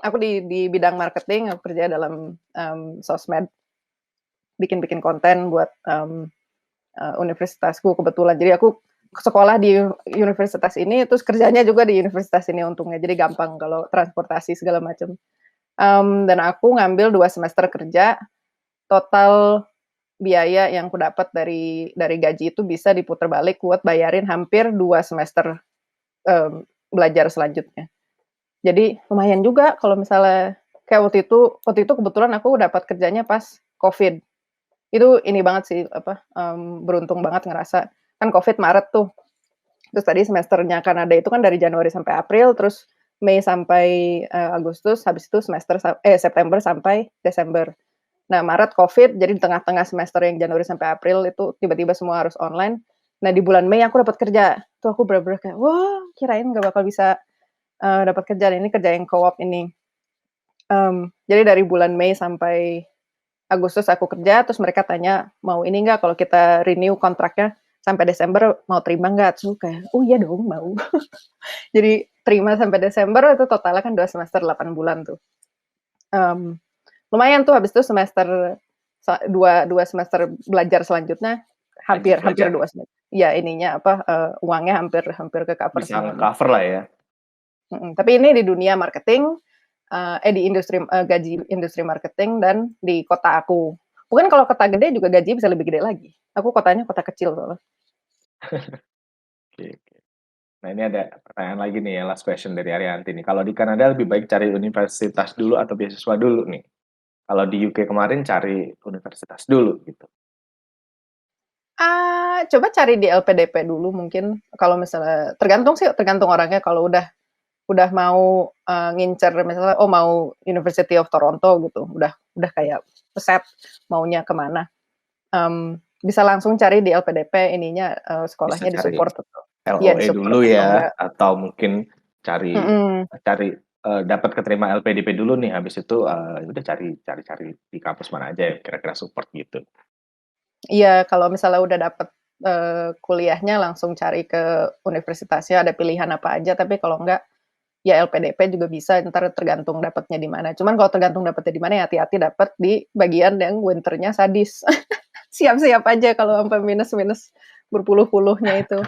aku di bidang marketing, aku kerja dalam sosmed, bikin konten buat universitasku kebetulan. Jadi aku sekolah di universitas ini, terus kerjanya juga di universitas ini untungnya. Jadi gampang kalau transportasi segala macam. Dan aku ngambil 2 semester kerja, total biaya yang aku dapat dari gaji itu bisa diputar balik buat bayarin hampir 2 semester belajar selanjutnya. Jadi lumayan juga kalau misalnya kayak waktu itu kebetulan aku dapat kerjanya pas COVID. Itu ini banget sih beruntung banget ngerasa kan COVID Maret tuh. Terus tadi semesternya Kanada itu kan dari Januari sampai April, terus Mei sampai Agustus, habis itu September sampai Desember. Nah, Maret COVID, jadi di tengah-tengah semester yang Januari sampai April itu tiba-tiba semua harus online. Nah, di bulan Mei aku dapat kerja. Tuh aku bener-bener kayak, wah, kirain nggak bakal bisa dapat kerjaan ini, kerja yang co-op ini. Jadi dari bulan Mei sampai Agustus aku kerja, terus mereka tanya, mau ini nggak kalau kita renew kontraknya sampai Desember, mau terima nggak? Terus kayak, oh iya dong, mau. Jadi terima sampai Desember, itu totalnya kan 2 semester, 8 bulan tuh. Lumayan tuh, habis itu dua semester belajar selanjutnya, hampir 2 semester. Ya ininya uangnya hampir ke cover Bisa semuanya. nge-cover lah ya. Tapi ini di dunia marketing, di gaji industri marketing dan di kota aku. Mungkin kalau kota gede juga gaji bisa lebih gede lagi. Aku kotanya kota kecil soalnya. Oke. Nah ini ada pertanyaan lagi nih ya, last question dari Arianti nih. Kalau di Kanada lebih baik cari universitas dulu atau beasiswa dulu nih? Kalau di UK kemarin cari universitas dulu gitu. Coba cari di LPDP dulu mungkin. Kalau misalnya tergantung orangnya. Kalau udah mau ngincer misalnya mau University of Toronto gitu, udah kayak set maunya kemana, bisa langsung cari di LPDP ininya sekolahnya disupport LOE dulu ya, atau mungkin cari dapat keterima LPDP dulu nih, habis itu udah cari di kampus mana aja yang kira-kira support gitu. Iya, kalau misalnya udah dapat kuliahnya langsung cari ke universitasnya, ada pilihan apa aja, tapi kalau enggak ya LPDP juga bisa, ntar tergantung dapatnya di mana. Cuman kalau tergantung dapatnya di mana ya hati-hati dapat di bagian yang winternya sadis. Siap-siap aja kalau sampai minus berpuluh-puluhnya itu.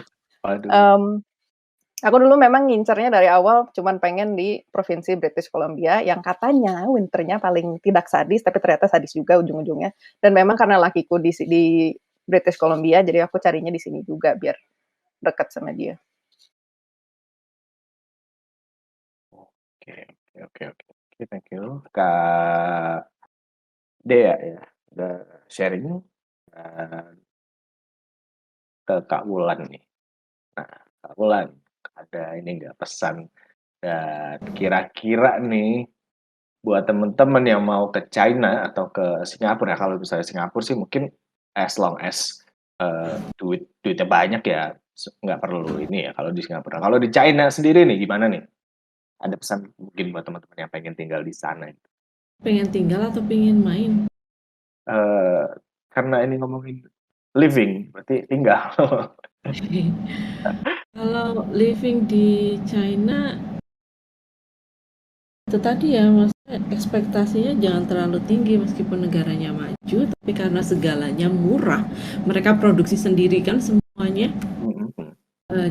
Aku dulu memang ngincernya dari awal cuman pengen di provinsi British Columbia yang katanya winternya paling tidak sadis, tapi ternyata sadis juga ujung-ujungnya. Dan memang karena lakiku di British Columbia, jadi aku carinya di sini juga biar dekat sama dia. Oke, thank you. Kak Dea ya, udah sharing ke Kak Wulan nih. Nah, Kak Wulan, ada ini nggak pesan dan kira-kira nih buat temen-temen yang mau ke China atau ke Singapura ya, kalau misalnya Singapura sih mungkin as long as duitnya banyak ya, nggak perlu ini ya kalau di Singapura. Kalau di China sendiri nih gimana nih? Ada pesan mungkin buat teman-teman yang pengen tinggal di sana? Pengen tinggal atau pengen main? Karena ini ngomongin living, berarti tinggal. Kalau living di China itu tadi ya, maksudnya ekspektasinya jangan terlalu tinggi meskipun negaranya maju, tapi karena segalanya murah, mereka produksi sendiri kan semuanya.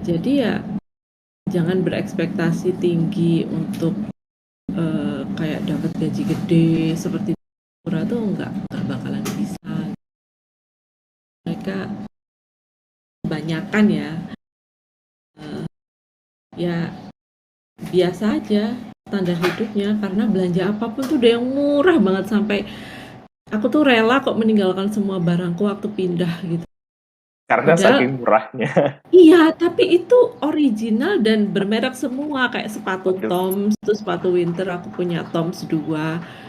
Jadi ya jangan berekspektasi tinggi untuk kayak dapat gaji gede seperti murah tuh nggak bakalan bisa. Mereka kebanyakan ya biasa aja standar hidupnya, karena belanja apapun tuh udah yang murah banget sampai aku tuh rela kok meninggalkan semua barangku waktu pindah gitu. Karena Padahal saking murahnya. iya, tapi itu original dan bermerek semua kayak sepatu Waduh. Toms, itu sepatu winter aku punya Toms 2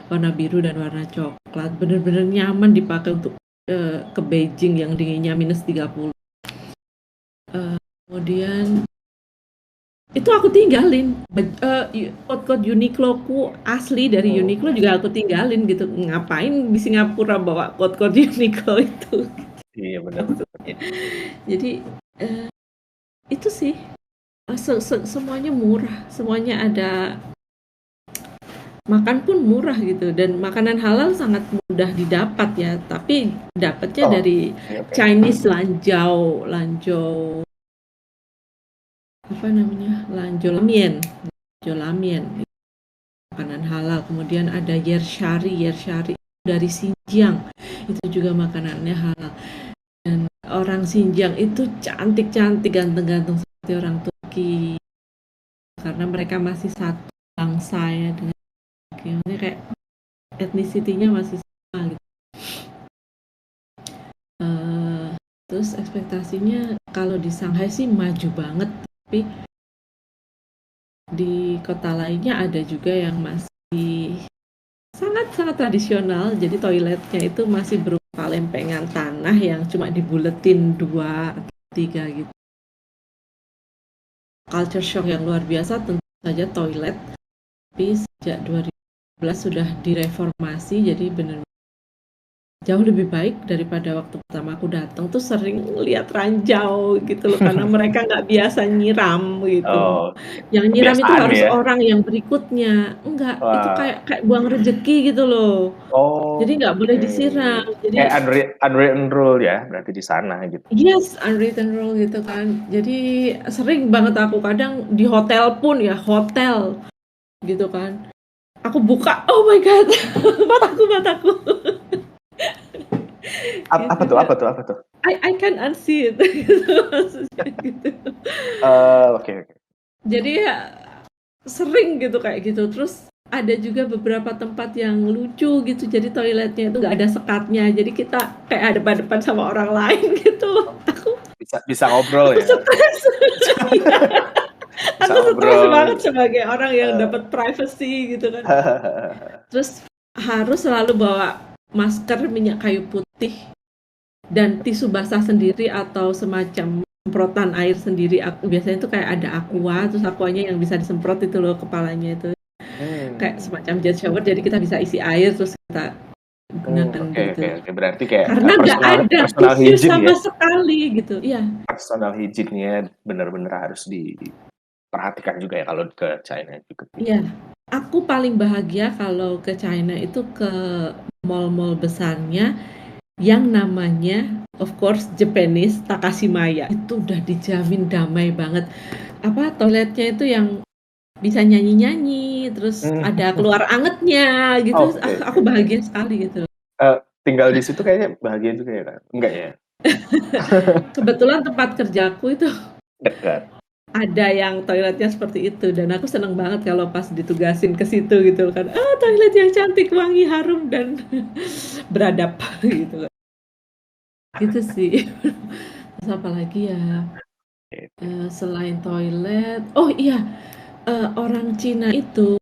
warna biru dan warna coklat. Bener-bener nyaman dipakai untuk ke Beijing yang dinginnya -30. Kemudian itu aku tinggalin. Kot-kot Uniqlo-ku asli dari Uniqlo juga aku tinggalin gitu. Ngapain di Singapura bawa kot-kot Uniqlo itu? Iya benar. Jadi itu sih semuanya murah, semuanya ada, makan pun murah gitu, dan makanan halal sangat mudah didapat ya, tapi dapatnya dari Oke. Chinese lanjau apa namanya, lanjau lamien makanan halal. Kemudian ada yershari dari Xinjiang, itu juga makanannya halal, dan orang Xinjiang itu cantik-cantik, ganteng-ganteng seperti orang Turki, karena mereka masih satu bangsa ya dengan Turki. Maksudnya kayak etnisitinya masih sama gitu. Terus ekspektasinya kalau di Shanghai sih maju banget, tapi di kota lainnya ada juga yang masih sangat-sangat tradisional. Jadi toiletnya itu masih berupa lempengan tanah yang cuma dibuletin 2 atau 3 gitu. Culture shock yang luar biasa tentu saja toilet, tapi sejak 2012 sudah direformasi, jadi benar jauh lebih baik daripada waktu pertama aku datang tuh sering lihat ranjau gitu loh, karena mereka nggak biasa nyiram gitu. Yang nyiram itu Kebiasaan harus ya. orang yang berikutnya. Enggak, itu Wah. kayak buang rezeki gitu loh. Jadi nggak boleh disiram. Jadi unwritten rule ya, berarti di sana gitu. yes, unwritten rule gitu kan. Jadi sering banget aku kadang di hotel pun ya, hotel gitu kan. Aku buka, oh my god, mataku. Apa tuh? I can unsee it. gitu. Oke. Jadi ya sering gitu kayak gitu. Terus ada juga beberapa tempat yang lucu gitu. Jadi toiletnya itu nggak ada sekatnya. Jadi kita kayak depan-depan sama orang lain gitu. Aku bisa ngobrol ya. stres. Aku stres banget sebagai orang yang dapat privacy gitu kan. Terus harus selalu bawa masker, minyak kayu putih, dan tisu basah sendiri atau semacam semprotan air sendiri. Biasanya itu kayak ada aqua, terus aquanya yang bisa disemprot itu loh kepalanya itu. Kayak semacam jet shower, jadi kita bisa isi air terus kita gunakan gitu. Oke. Berarti kayak karena nggak ada tisu sama sekali gitu. Iya. Personal hygiene-nya benar-benar harus diperhatikan juga ya kalau ke China juga. Iya. Aku paling bahagia kalau ke China itu ke mall-mall besarnya yang namanya of course Japanese Takashimaya. Itu udah dijamin damai banget. Toiletnya itu yang bisa nyanyi-nyanyi, terus ada keluar angetnya gitu. Aku bahagia sekali gitu. Tinggal di situ kayaknya bahagia juga ya kan? Enggak ya? Kebetulan tempat kerjaku itu dekat. Ada yang toiletnya seperti itu, dan aku seneng banget kalau pas ditugasin ke situ gitu kan. Toilet yang cantik, wangi, harum, dan beradab gitu kan. Gitu sih. Terus apa lagi ya? Selain toilet, oh iya, orang Cina itu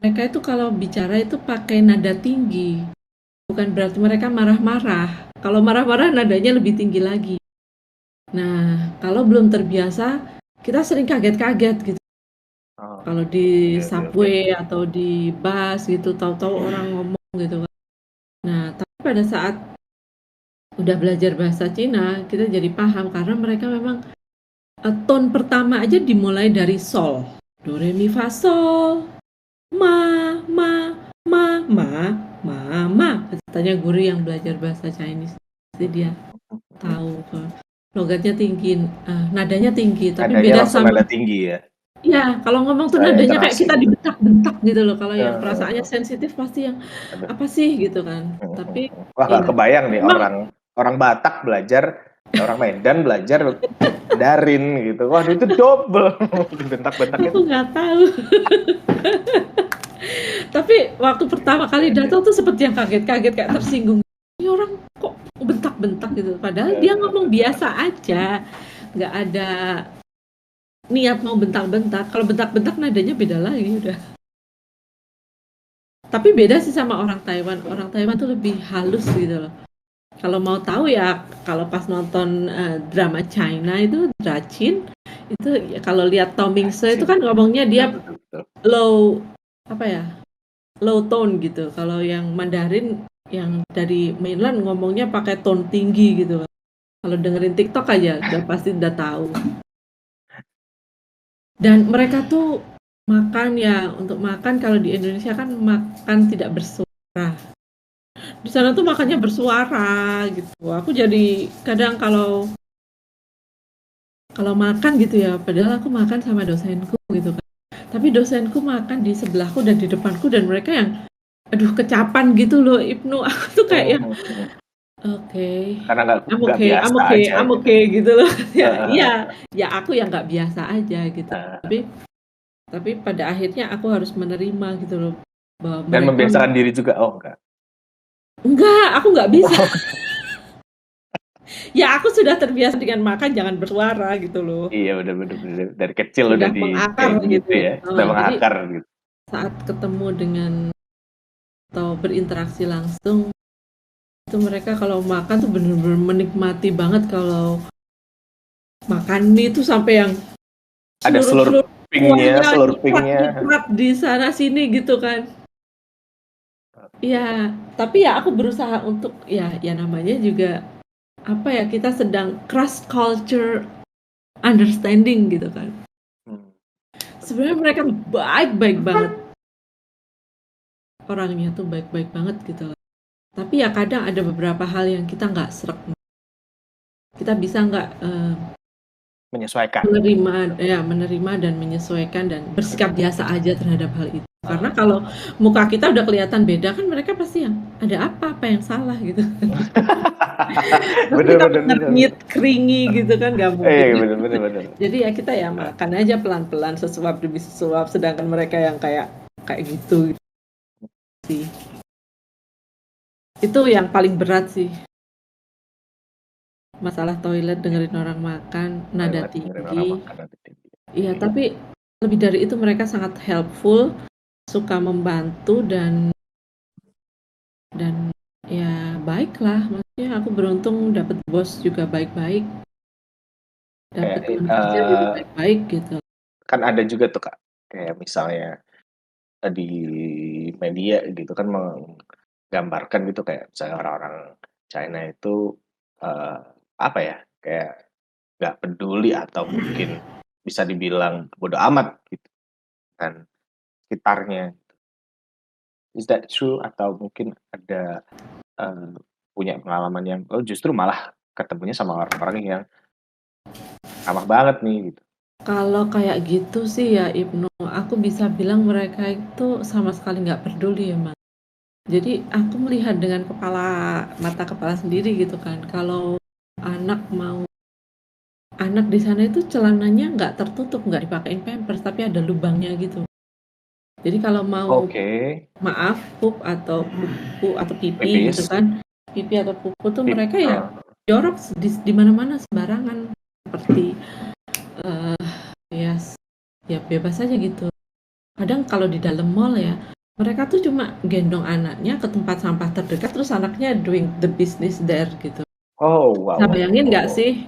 mereka itu kalau bicara itu pakai nada tinggi. Bukan berarti mereka marah-marah. Kalau marah-marah nadanya lebih tinggi lagi. Nah, kalau belum terbiasa kita sering kaget-kaget gitu. Kalau di subway atau di bus gitu, tahu-tahu orang ngomong gitu kan. Nah, tapi pada saat udah belajar bahasa Cina, kita jadi paham karena mereka memang tone pertama aja dimulai dari sol. Do, re, mi, fa, sol. Ma. Katanya guru yang belajar bahasa Chinese. Jadi dia tahu kan. Logatnya tinggi, nadanya tinggi, tapi beda sama nada tinggi ya. Iya, kalau ngomong tuh nadanya kayak kita dibentak-bentak gitu loh. Kalau yang perasaannya sensitif pasti yang apa sih gitu kan. Tapi nggak kebayang nih orang Batak belajar, orang Medan belajar Mandarin gitu. Wah, itu double dibentak-bentak. Aku nggak tahu. Tapi waktu pertama kali datang tuh seperti yang kaget-kaget, kayak tersinggung. Ini orang kok bentak-bentak gitu. Padahal dia ngomong biasa aja, nggak ada niat mau bentak-bentak. Kalau bentak-bentak nadanya beda lagi udah. Tapi beda sih sama orang Taiwan. Orang Taiwan tuh lebih halus gitu loh. Kalau mau tahu ya, kalau pas nonton drama China itu Dracin, itu ya, kalau lihat Tom Mingse itu kan ngomongnya dia Betul. low apa ya, low tone gitu. Kalau yang Mandarin yang dari mainland ngomongnya pakai tone tinggi gitu. Kalau dengerin TikTok aja udah pasti udah tahu. Dan mereka tuh makan ya, untuk makan kalau di Indonesia kan makan tidak bersuara. Di sana tuh makannya bersuara gitu. Aku jadi kadang kalau makan gitu ya, padahal aku makan sama dosenku gitu kan. Tapi dosenku makan di sebelahku dan di depanku dan mereka yang aduh kecapan gitu loh Ibnu. Aku tuh kayak yang oke, Karena nggak I'm biasa aja I'm gitu. okay gitu loh. Ya aku yang nggak biasa aja gitu. Tapi pada akhirnya aku harus menerima gitu loh bahwa Dan mereka membiasakan diri juga. Oh enggak, aku nggak bisa. Ya aku sudah terbiasa dengan makan jangan bersuara gitu loh. iya, udah dari kecil Sudah udah di mengakar kayak gitu ya, sudah jadi mengakar gitu. saat ketemu dengan atau berinteraksi langsung itu mereka kalau makan tuh benar-benar menikmati banget. Kalau makan mie itu sampai yang Ada slurpingnya kuat di sana sini gitu kan. Ya, tapi ya aku berusaha untuk ya namanya juga apa ya, kita sedang cross culture understanding gitu kan. Sebenarnya mereka baik-baik banget. Orangnya tuh baik-baik banget gitu. Tapi ya kadang ada beberapa hal yang kita nggak srek. Kita bisa nggak menyesuaikan. menerima dan menyesuaikan dan bersikap biasa aja terhadap hal itu. Karena kalau muka kita udah kelihatan beda kan mereka pasti yang ada apa yang salah gitu. Bener. Keringi gitu kan nggak mungkin. Bener. Jadi ya kita ya makan aja pelan-pelan sesuap demi sesuap, sedangkan mereka yang kayak gitu sih. Itu yang paling berat sih. Masalah toilet, dengerin orang makan, nada tinggi. Iya, tapi lebih dari itu mereka sangat helpful, suka membantu dan ya baiklah. Maksudnya aku beruntung dapat bos juga baik-baik, dapat teman kerja juga baik-baik gitu. Kan ada juga tuh Kak, kayak misalnya di media gitu kan menggambarkan gitu kayak misalnya orang-orang China itu apa ya, kayak nggak peduli atau mungkin bisa dibilang bodo amat gitu kan sekitarnya. Is that true? Atau mungkin ada punya pengalaman yang justru malah ketemunya sama orang-orang yang ramah banget nih gitu. Kalau kayak gitu sih ya Ibnu, aku bisa bilang mereka itu sama sekali nggak peduli ya Mas. Jadi aku melihat dengan mata kepala sendiri gitu kan. Kalau anak di sana itu celananya nggak tertutup, nggak dipakein pampers, tapi ada lubangnya gitu. Jadi kalau mau maaf pup atau pupu atau pipi gitu kan, pipi atau pupu tuh mereka ya jorok di mana-mana sembarangan seperti ya bebas aja gitu. Kadang kalau di dalam mall ya, mereka tuh cuma gendong anaknya ke tempat sampah terdekat, terus anaknya doing the business there gitu. Oh wow. Nah, bayangin nggak sih?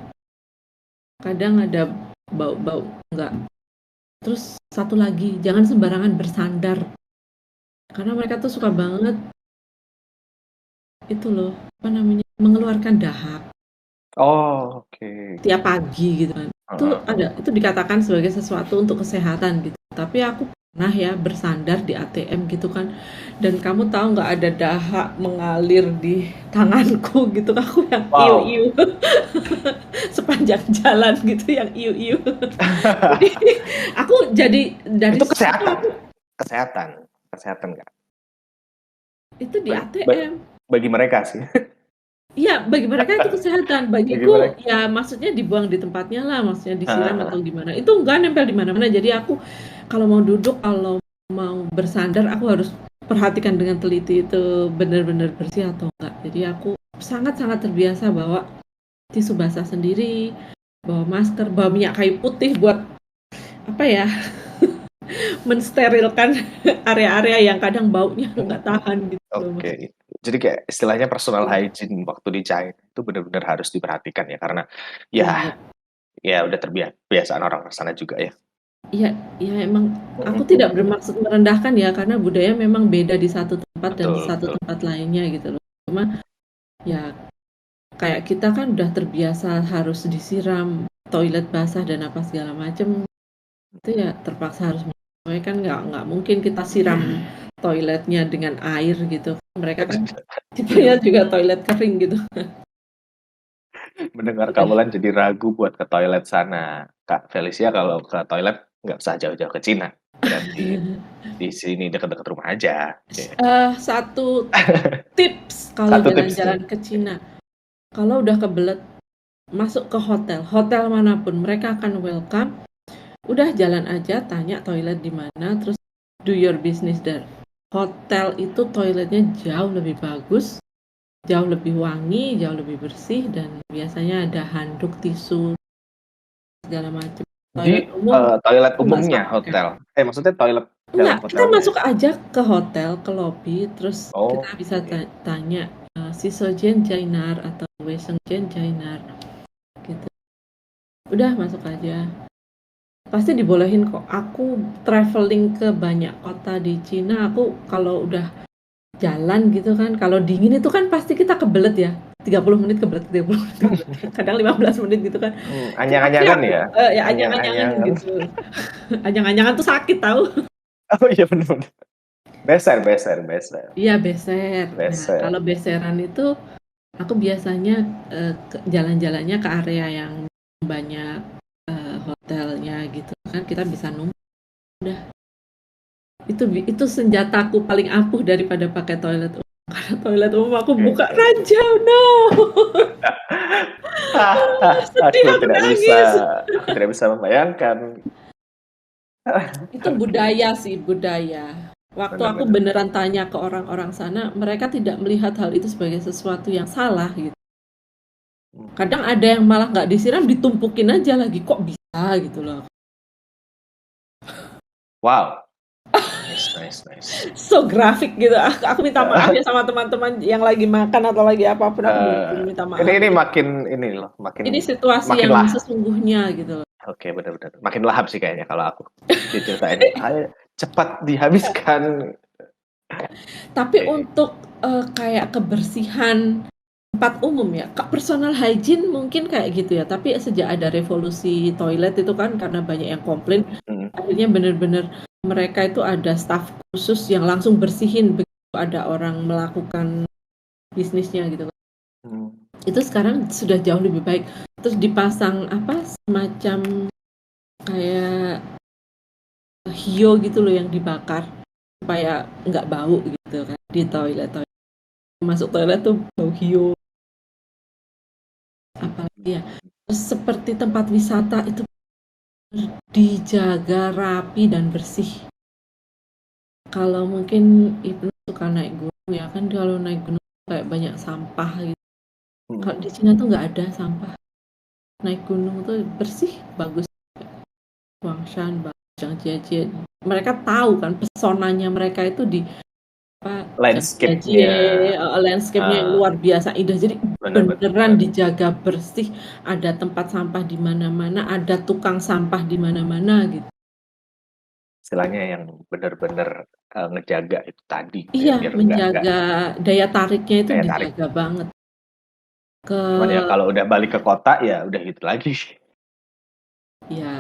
Kadang ada bau-bau nggak. Terus satu lagi, jangan sembarangan bersandar. Karena mereka tuh suka banget itu loh, mengeluarkan dahak. Oh, tiap pagi gitu kan. Itu dikatakan sebagai sesuatu untuk kesehatan gitu. Tapi aku pernah ya bersandar di ATM gitu kan, dan kamu tahu nggak ada dahak mengalir di tanganku gitu, aku yang iu-iu sepanjang jalan gitu yang iu-iu. Jadi aku jadi dari itu kesehatan nggak? Itu di ATM. Bagi mereka sih. Iya, bagi mereka itu kesehatan. Bagiku ya maksudnya dibuang di tempatnya lah, maksudnya disiram atau gimana. Itu enggak nempel di mana-mana. Jadi aku kalau mau duduk, kalau mau bersandar, aku harus perhatikan dengan teliti itu benar-benar bersih atau enggak. Jadi aku sangat-sangat terbiasa bawa tisu basah sendiri, bawa masker, bawa minyak kayu putih buat apa ya, mensterilkan area-area yang kadang baunya nggak tahan gitu loh, Mas. Oke. Jadi kayak istilahnya personal hygiene waktu di China itu benar-benar harus diperhatikan ya, karena Iya, ya iya. ya udah kebiasaan orang sana juga ya. Iya, iya emang aku Mhm, tidak mhm. bermaksud merendahkan ya, karena budaya memang beda di satu tempat dan di Betul, satu betul. tempat lainnya gitu loh. Cuma ya kayak kita kan udah terbiasa harus disiram toilet basah dan apa segala macam, itu ya terpaksa harus menyesuaikan, nggak mungkin kita siram toiletnya dengan air gitu. Mereka kan tipenya juga toilet kering gitu. Mendengar Udah. Kamulan jadi ragu buat ke toilet sana. Kak Felicia kalau ke toilet nggak usah jauh-jauh ke Cina. Berarti di sini dekat-dekat rumah aja. Oke. Satu tips kalau Satu tips nih. jalan-jalan ke Cina, kalau udah kebelet masuk ke hotel, hotel manapun mereka akan welcome. Udah jalan aja, tanya toilet di mana, terus do your business there. Hotel itu toiletnya jauh lebih bagus, jauh lebih wangi, jauh lebih bersih, dan biasanya ada handuk, tisu, segala macam. Di Toilet umum toilet aku nggak umumnya sarankan. hotel? Maksudnya toilet dalam Enggak, kita hotelnya? masuk aja ke hotel, ke lobby, terus kita Oh, bisa oke. tanya Sisojen Jainar atau Weisengjen Jainar gitu. Udah masuk aja. Pasti dibolehin kok. Aku traveling ke banyak kota di Cina, aku kalau udah jalan gitu kan, kalau dingin itu kan pasti kita kebelet ya. 30 menit kebelet, 30 menit kebelet. Kadang 15 menit gitu kan. Itu pasti Anyang-anyangan aku ya? ya anyang-anyangan Anyang-anyangan. gitu. Anyang-anyangan tuh sakit tahu. Oh iya bener-bener. Beser, beser, beser. Iya beser. Nah, Beser. kalau beseran itu aku biasanya jalan-jalannya ke area yang banyak hotelnya gitu kan, kita bisa numpang. Udah, itu senjataku paling ampuh daripada pakai toilet umum. Karena toilet umum aku Oke, buka oke, oke. ranjau, no. Sedih aku nangis. Aku tidak bisa membayangkan. Itu budaya sih, budaya. Waktu Bener, aku bener, bener. beneran tanya ke orang-orang sana, mereka tidak melihat hal itu sebagai sesuatu yang salah gitu. Kadang ada yang malah nggak disiram, ditumpukin aja lagi, kok bisa gitu loh. Wow, nice, nice, nice. So grafik gitu. Aku minta maaf ya sama teman-teman yang lagi makan atau lagi apapun, aku bener-bener minta maaf. Ini makin ini loh, Ini situasi makin yang lah. sesungguhnya gitu loh. Oke, benar-benar. Makin lahap sih kayaknya kalau aku diceritain. Ayo cepat dihabiskan. Tapi Oke. untuk kayak kebersihan tempat umum ya, personal hygiene mungkin kayak gitu ya. Tapi sejak ada revolusi toilet itu kan karena banyak yang komplain, Hmm. akhirnya bener-bener mereka itu ada staff khusus yang langsung bersihin begitu ada orang melakukan bisnisnya gitu. Hmm. Itu sekarang sudah jauh lebih baik. Terus dipasang apa semacam kayak hio gitu loh yang dibakar supaya nggak bau gitu kan di toilet. Masuk toilet tuh bau hio, apalagi ya. Terus seperti tempat wisata itu dijaga rapi dan bersih. Kalau mungkin Ibnu suka naik gunung ya kan, kalau naik gunung kayak banyak sampah gitu. Kalau di Cina tuh nggak ada sampah. Naik gunung tuh bersih, bagus. Huangshan, Zhangjiajie. Mereka tahu kan pesonanya mereka itu di apa Landscape-nya. landscape-nya yang luar biasa indah. Jadi beneran Benar. dijaga bersih, ada tempat sampah di mana-mana, ada tukang sampah di mana-mana gitu. Istilahnya yang benar-benar ngejaga itu tadi ya, Iya, biar nggak menjaga daya tariknya itu daya tarik. dijaga banget. Cuman ya Ke kalau udah balik ke kota ya udah gitu lagi. ya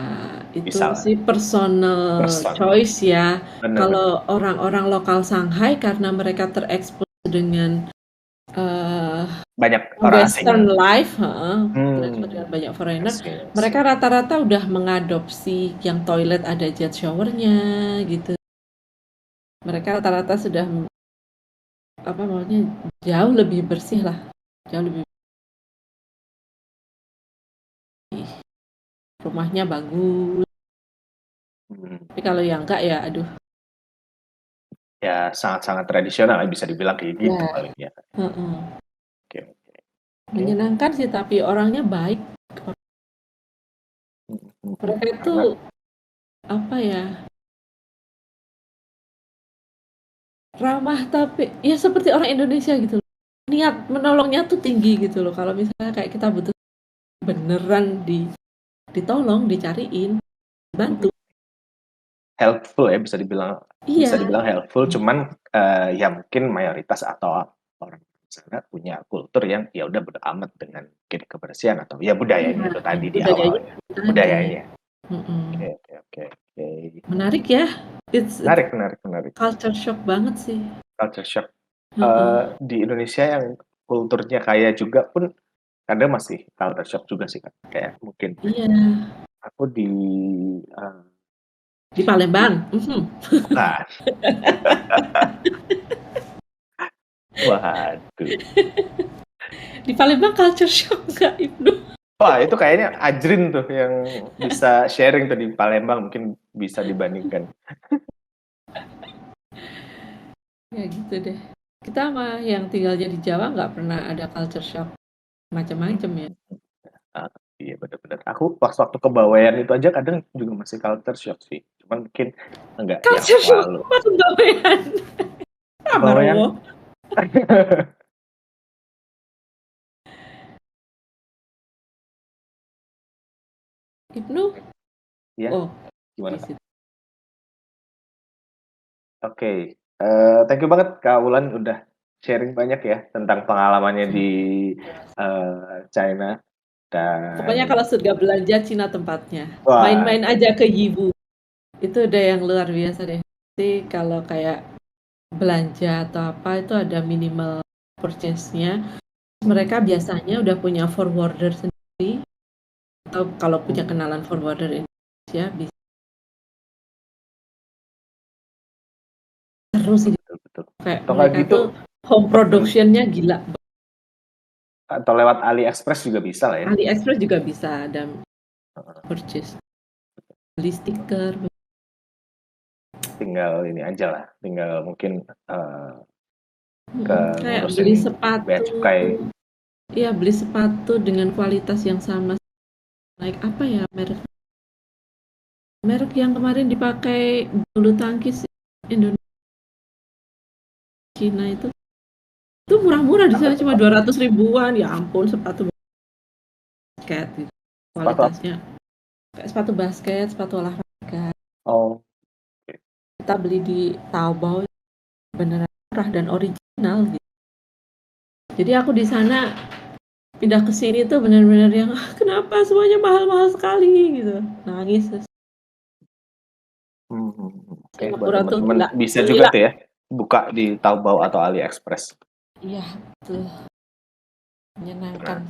itu Bisa lah. sih personal Personal. choice ya. Benar-benar. Kalau orang-orang lokal Shanghai karena mereka terekspos dengan uh, Banyak orang asing. Western life, terekspos Hmm. dengan banyak foreigner, Asing. mereka rata-rata udah mengadopsi yang toilet ada jet showernya gitu. Mereka rata-rata sudah apa maunya jauh lebih bersih lah, jauh lebih rumahnya bagus. Tapi kalau yang enggak ya aduh. Ya sangat-sangat tradisional bisa dibilang kayak gitu Ya, paling ya. heeh. Oke. Menyenangkan sih, tapi orangnya baik. Mereka itu Karena apa ya, ramah tapi ya seperti orang Indonesia gitu loh. Niat menolongnya tuh tinggi gitu loh. Kalau misalnya kayak kita butuh beneran ditolong, dicariin, bantu. helpful ya, bisa dibilang Iya. helpful, cuman ya mungkin mayoritas atau orang di sana punya kultur yang ya udah bodo amat dengan mungkin kebersihan atau ya budayanya Iya, itu tadi di budayanya awal ya. itu tadi. Budayanya. Mm-mm. Oke. Menarik ya. It's Menarik. culture shock banget sih. Culture shock. Heeh. Di Indonesia yang kulturnya kaya juga pun kadang masih culture shock juga sih kan. Kayak mungkin Iya. aku eh, Di Palembang. bukan. Waduh. Di Palembang culture shock nggak, Ibnu? Wah, itu kayaknya Ajrin tuh yang bisa sharing tuh di Palembang, mungkin bisa dibandingkan. Ya gitu deh. Kita mah yang tinggalnya di Jawa nggak pernah ada culture shock macam-macam ya. Ah, iya benar-benar. Aku pas waktu ke Bawean itu aja kadang juga masih culture shock sih. Cuman mungkin enggak yang Culture shock selalu. apa kegawean? Bawean, Amarowo. Ibnu? ya Oh, gimana di Kak? situ. Oke, thank you banget Kak Wulan udah sharing banyak ya tentang pengalamannya di China Pokoknya dan kalau surga belanja Cina tempatnya. wah, Main-main aja ke Yiwu. Itu udah yang luar biasa deh. Jadi kalau kayak belanja atau apa itu ada minimal purchase-nya. Mereka biasanya udah punya forwarder sendiri atau kalau punya kenalan forwarder Indonesia bisa seru sih. betul. Kayak Atau nggak mereka gitu tuh home pesen production-nya gila. atau lewat AliExpress juga bisa lah ya. AliExpress juga bisa ada purchase. Beli stiker. Tinggal ini aja lah, tinggal mungkin ke Kayak ngurusin beli bea sepatu. cukai. Iya, beli sepatu dengan kualitas yang sama. Like apa ya merek? Merek yang kemarin dipakai bulu tangkis Indonesia Cina itu murah-murah di Apa sana tuh cuma Pak? 200 ribuan. Ya ampun, sepatu basket gitu. Sepatu apa? Kualitasnya kayak sepatu basket, sepatu olahraga. Oh, Kita beli di Taobao beneran murah dan original gitu. Jadi aku di sana pindah ke sini tuh benar-benar yang kenapa semuanya mahal-mahal sekali gitu. Nangis. oke, buat Singapura tuh teman-teman gila. bisa juga Gila. tuh ya buka di Taobao atau AliExpress. Iya, betul. Menyenangkan.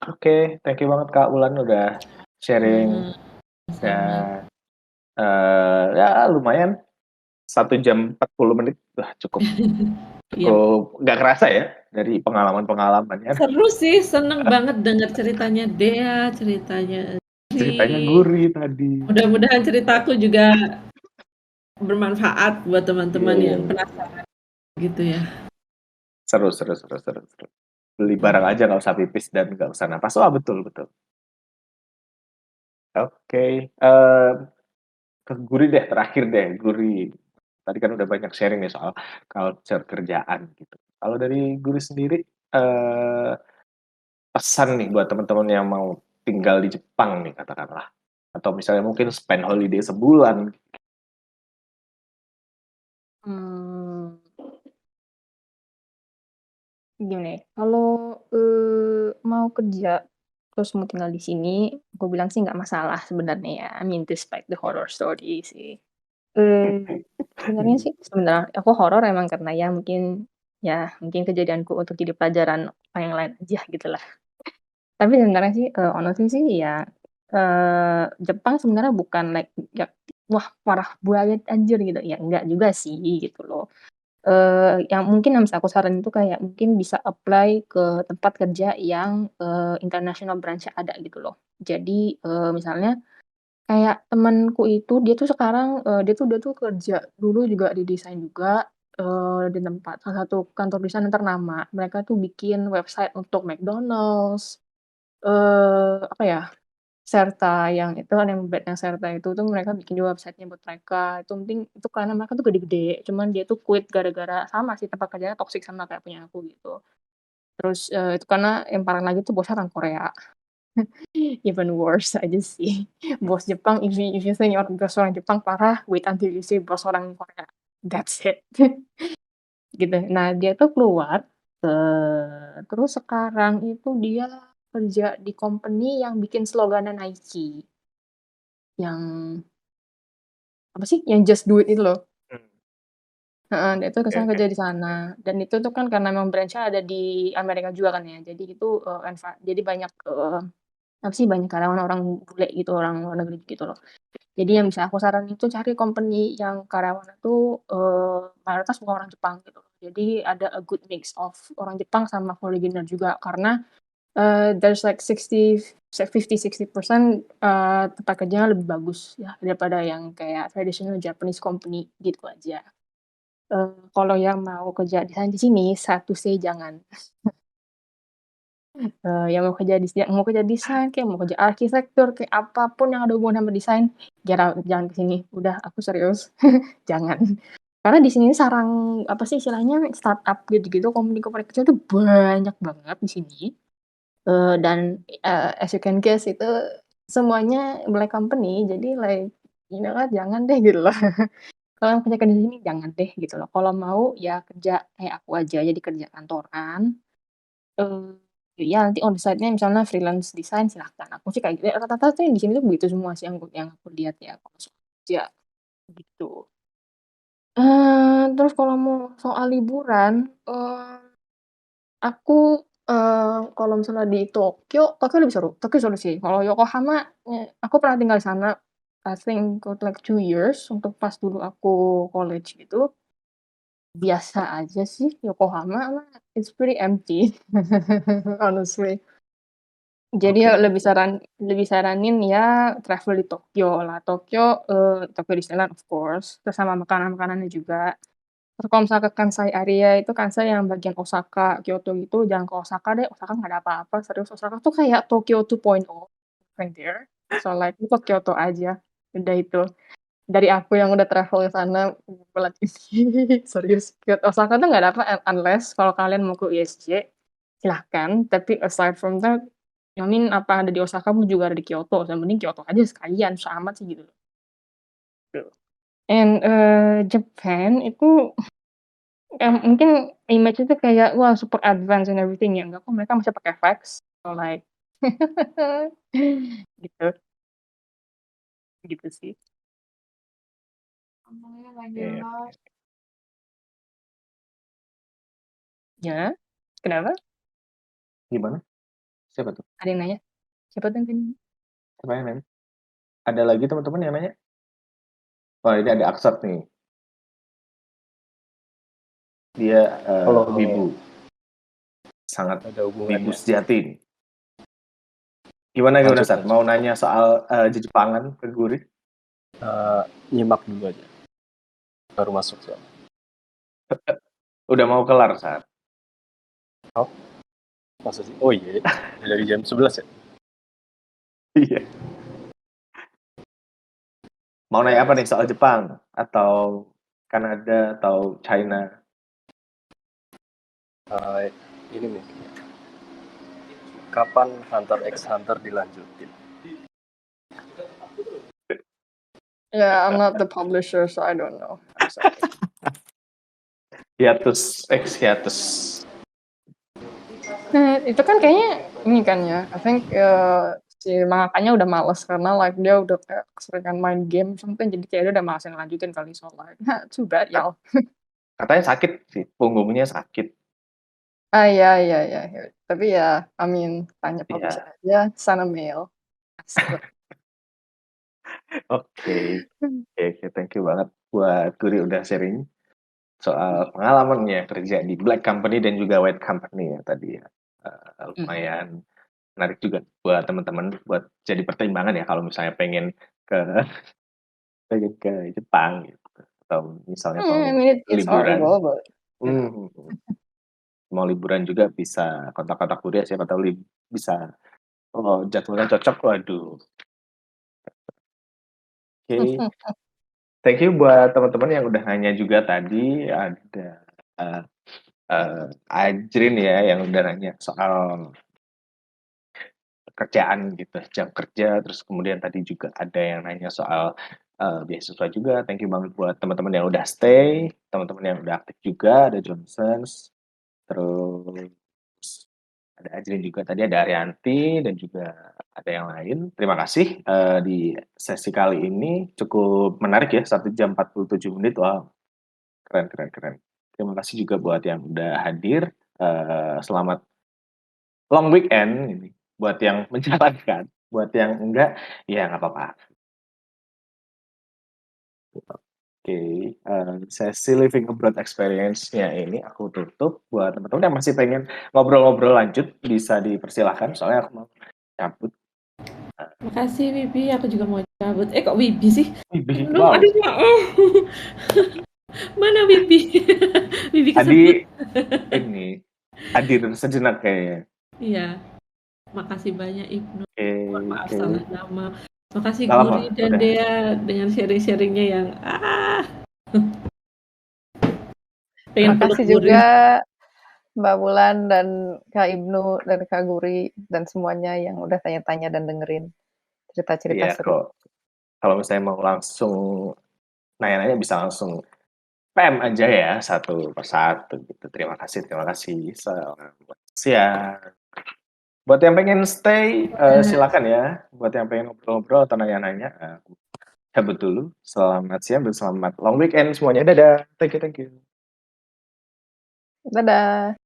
Oke, thank you banget Kak Ulan udah sharing Sama. dan ya lumayan 1 jam 40 menit lah cukup Iya. nggak kerasa ya dari pengalamannya. Seru sih, seneng banget dengar ceritanya Dea, ceritanya Ceritanya Ri. gurih tadi. Mudah-mudahan ceritaku juga bermanfaat buat teman-teman yang Iya. penasaran gitu ya. Seru. Beli barang aja nggak usah pipis dan nggak usah napas. Wah betul. Oke, ke Guri deh terakhir deh Guri. Tadi kan udah banyak sharing nih soal culture kerjaan gitu. Kalau dari Guri sendiri eh, pesan nih buat teman-teman yang mau tinggal di Jepang nih katakanlah, atau misalnya mungkin spend holiday sebulan. Hmm, gimana ya, kalau mau kerja terus mau tinggal di sini, aku bilang sih nggak masalah sebenarnya ya. I mean, despite the horror story sih. Sebenarnya sih, sebenarnya aku horor emang karena ya mungkin kejadianku untuk jadi pelajaran orang yang lain aja gitu lah. Tapi sebenarnya sih, honestly sih ya, Jepang sebenarnya bukan like ya, wah parah banget anjir gitu, ya enggak juga sih gitu loh. Yang bisa aku saranin itu kayak mungkin bisa apply ke tempat kerja yang, international branch ada gitu loh. Jadi, misalnya kayak temanku itu dia tuh sekarang, dia tuh kerja dulu juga di desain juga, di tempat salah satu kantor desain yang ternama. Mereka tuh bikin website untuk McDonald's, apa ya, Serta yang itu kan yang brand yang Serta itu tuh mereka bikin juga website-nya buat mereka. Itu penting itu karena mereka tuh gede-gede, cuman dia tuh quit gara-gara sama sih tempat kerjanya toxic sama kayak punya aku gitu. Terus, itu karena yang parah lagi tuh bosnya orang Korea. Even worse aja sih. Bos Jepang, if you think bos orang Jepang parah, wait until you see bos orang Korea. That's it. Gitu. Nah, dia tuh keluar, terus sekarang itu dia kerja di company yang bikin slogannya Nike, yang apa sih, yang Just Do It itu loh. Hmm, Heeh, dia tuh oke sekarang oke. kerja di sana, dan itu tuh kan karena memang branch-nya ada di Amerika juga kan ya, jadi itu, jadi banyak, apa sih, banyak karyawan orang bule gitu, orang luar negeri gitu loh. Jadi yang bisa aku saranin itu cari company yang karyawannya tuh, mayoritas bukan orang Jepang gitu. Jadi ada a good mix of orang Jepang sama foreigner juga karena, there's like 50-60% tempat kerjanya lebih bagus ya daripada yang kayak traditional Japanese company gitu aja. Kalau yang mau kerja desain di sini, satu say jangan. Yang mau kerja desain kayak mau kerja arsitektur, kayak apapun yang ada hubungan sama desain, jangan ke sini. Udah, aku serius, jangan. Karena di sini sarang apa sih istilahnya startup gitu-gitu, company-company kecil tuh banyak banget di sini. Dan as you can guess itu semuanya black company, jadi like kan jangan deh gitu loh. Kalau kerja di sini jangan deh gitu loh. Kalau mau ya kerja kayak aku aja, jadi kerja kantoran. Ya nanti on the side-nya misalnya freelance design silahkan. Aku sih kayak gitu, rata-rata tuh yang di sini tuh begitu semua sih yang aku lihat ya kalau soal kerja gitu. Terus kalau mau soal liburan, aku kalau misalnya di Tokyo lebih seru. Tokyo seru sih. Kalau Yokohama, aku pernah tinggal di sana. I think got like 2 years untuk pas dulu aku college gitu. Biasa aja sih Yokohama mah, it's pretty empty honestly. Jadi ya Oke. lebih saranin ya travel di Tokyo lah. Tokyo Disneyland of course, terus sama makanan-makanannya juga. Terus kalau misalnya ke Kansai area itu Kansai yang bagian Osaka, Kyoto gitu, jangan ke Osaka deh, Osaka nggak ada apa-apa, serius. Osaka tuh kayak Tokyo 2.0 right there. So like itu ke Kyoto aja, udah itu. Dari aku yang udah travel ke sana bulan ini, serius. Osaka tuh nggak ada apa unless kalau kalian mau ke USJ, silahkan. Tapi aside from that, I mean apa ada di Osaka pun juga ada di Kyoto. Yang mending Kyoto aja sekalian, sama sih gitu. And Japan itu mungkin image itu kayak wah super advance and everything ya enggak kok mereka masih pakai fax so like gitu gitu sih. Oke. Ya, kenapa? Gimana? Siapa tuh? Ada yang nanya? Siapa tuh yang tanya? Siapa yang nanya? Ada lagi teman-teman yang nanya? Wah, ini ada Aksat nih. Dia Halo, halo. wibu. Sangat Ada wibu hubungannya. sejati. Gimana Lanjut, Sat? lanjut. Mau nanya soal Jepangan ke Guri? Nyimak dulu aja. Baru masuk ya. Udah mau kelar, Sat. Oh, masa sih? Oh iya, dari jam 11 ya? Iya. Mau nanya apa nih soal Jepang? Atau Kanada? Atau China? Ini nih. Kapan Hunter x Hunter dilanjutin? Yeah, I'm not the publisher so I don't know. I'm sorry. Hiatus, hiatus. Nah, itu kan kayaknya ini kan ya. I think si mangakanya udah males karena like dia udah kayak keseringan main game something jadi kayak dia udah males ngelanjutin kali so like too bad y'all. Katanya sakit sih, punggungnya sakit. Iya, iya, iya. Tapi ya, I mean, tanya Iya. publisher aja, sana mail. Oke, thank you banget buat Guri udah sharing soal pengalamannya kerja di black company dan juga white company ya tadi ya. Lumayan menarik juga buat teman-teman buat jadi pertimbangan ya kalau misalnya pengen ke Jepang gitu. atau misalnya I mau mean, it's liburan. horrible, but Mhm. Mau liburan juga bisa kontak-kontak kuliah, siapa tahu bisa, oh jadwalnya cocok, waduh. Oke. Thank you buat teman-teman yang udah nanya juga tadi, ada, eee Ajrin ya yang udah nanya soal kerjaan gitu, jam kerja, terus kemudian tadi juga ada yang nanya soal, beasiswa juga. Thank you banget buat teman-teman yang udah stay, teman-teman yang udah aktif juga, ada Johnsons, terus ada Ajrin juga, tadi ada Arianti dan juga ada yang lain. Terima kasih, di sesi kali ini cukup menarik ya, 1 jam 47 menit, wow, keren keren keren. Terima kasih juga buat yang udah hadir, selamat long weekend ini, buat yang menjalankan, buat yang enggak, ya nggak apa-apa. Oke, sesi Living Abroad Experience-nya ini aku tutup. Buat teman-teman yang masih pengen ngobrol-ngobrol lanjut, bisa dipersilahkan, soalnya aku mau cabut. Makasih Wibi, aku juga mau cabut. Kok Wibi sih? Wibi, Aduh, wow. aduh, maaf. Mana Wibi? Wibi Adi kesebut. ini hadir sejenak kayaknya. Iya, makasih banyak Ibnu. Oke, Mohon maaf oke. salah nama. Makasih Nggak apa-apa, Guri dan udah. Dea dengan sharing-sharingnya yang pengen Terima peluk kasih Guri. juga Mbak Wulan dan Kak Ibnu dan Kak Guri dan semuanya yang udah tanya-tanya dan dengerin cerita-cerita Iya seru. kok. Kalau misalnya mau langsung nanya-nanya bisa langsung PM aja ya satu persatu gitu. Terima kasih, terima kasih. Selamat siang. Buat yang pengen stay, silakan ya. Buat yang pengen ngobrol-ngobrol atau nanya-nanya, cabut dulu. Selamat siang dan selamat long weekend semuanya. Dadah. Thank you, thank you. Dadah.